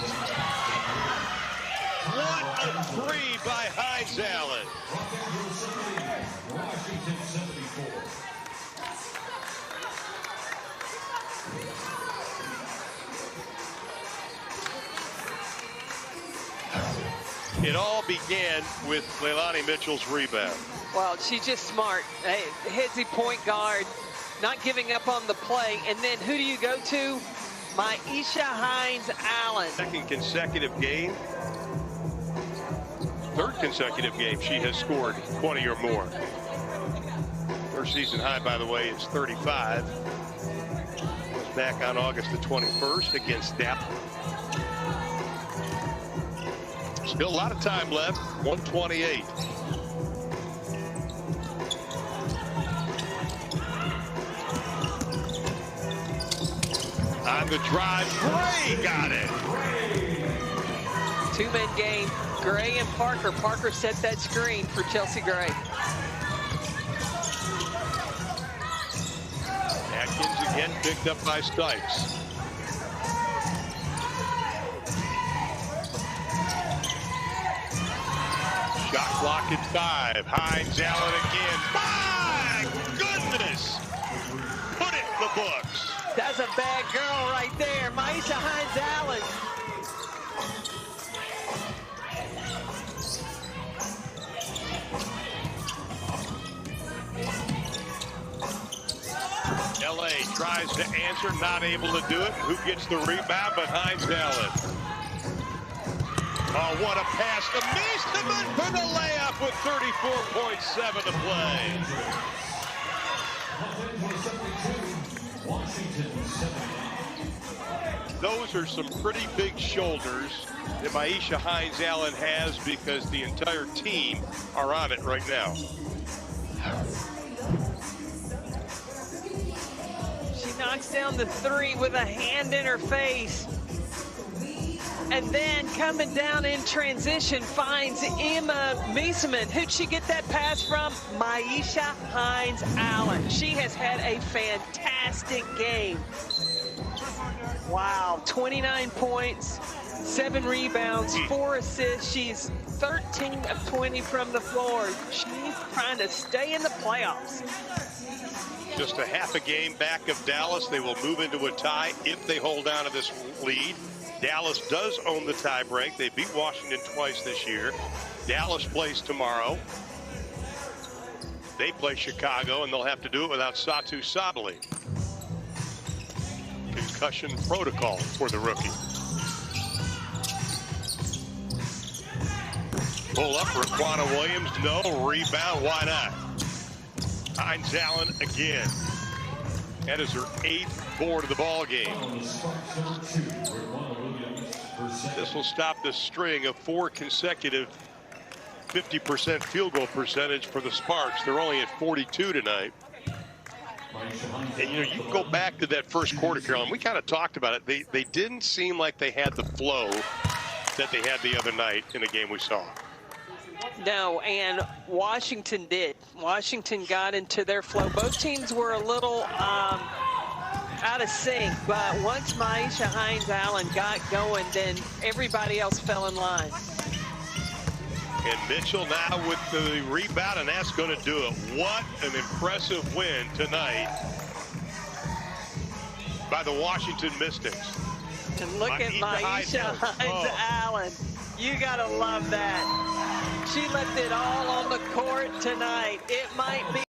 What a 3 by Hines Allen. Washington 74. It all began with Leilani Mitchell's rebound. Well, she's just smart. Hey, headsy point guard, not giving up on the play. And then who do you go to? Myisha Hines Allen. Second consecutive game. Third consecutive game she has scored 20 or more. Her season high, by the way, is 35. Was back on August the 21st against Dap. Still a lot of time left, 128. On the drive, Gray got it. 2-man game, Gray and Parker. Parker set that screen for Chelsea Gray. Atkins again picked up by Sykes. Shot clock at 5. Hines Allen again. My goodness! Put it in the books. That's a bad girl right there. Myisha Hines Allen. LA tries to answer, not able to do it. Who gets the rebound? But Hines Allen. Oh, what a pass to Miesemann for the layup with 34.7 to play. Those are some pretty big shoulders that Myisha Hines Allen has, because the entire team are on it right now. She knocks down the 3 with a hand in her face. And then coming down in transition finds Emma Miesemann. Who'd she get that pass from? Maisha Hines-Allen. She has had a fantastic game. Wow, 29 points, 7 rebounds, 4 assists. She's 13 of 20 from the floor. She's trying to stay in the playoffs. Just a half a game back of Dallas. They will move into a tie if they hold on to this lead. Dallas does own the tie break. They beat Washington twice this year. Dallas plays tomorrow. They play Chicago, and they'll have to do it without Satu Sabali. Concussion protocol for the rookie. Pull up for Raquana Williams. No. Rebound. Why not? Hines-Allen again. That is her 8th board of the ball game. This will stop the string of 4 consecutive 50% field goal percentage for the Sparks. They're only at 42 tonight. And, you know, you go back to that first quarter, Carolyn. We kind of talked about it. They didn't seem like they had the flow that they had the other night in the game we saw. No, and Washington did. Washington got into their flow. Both teams were a little out of sync, but once Maisha Hines-Allen got going, then everybody else fell in line. And Mitchell now with the rebound, and that's going to do it. What an impressive win tonight by the Washington Mystics. And look at Maisha Hines-Allen. You got to love that. She left it all on the court tonight. It might be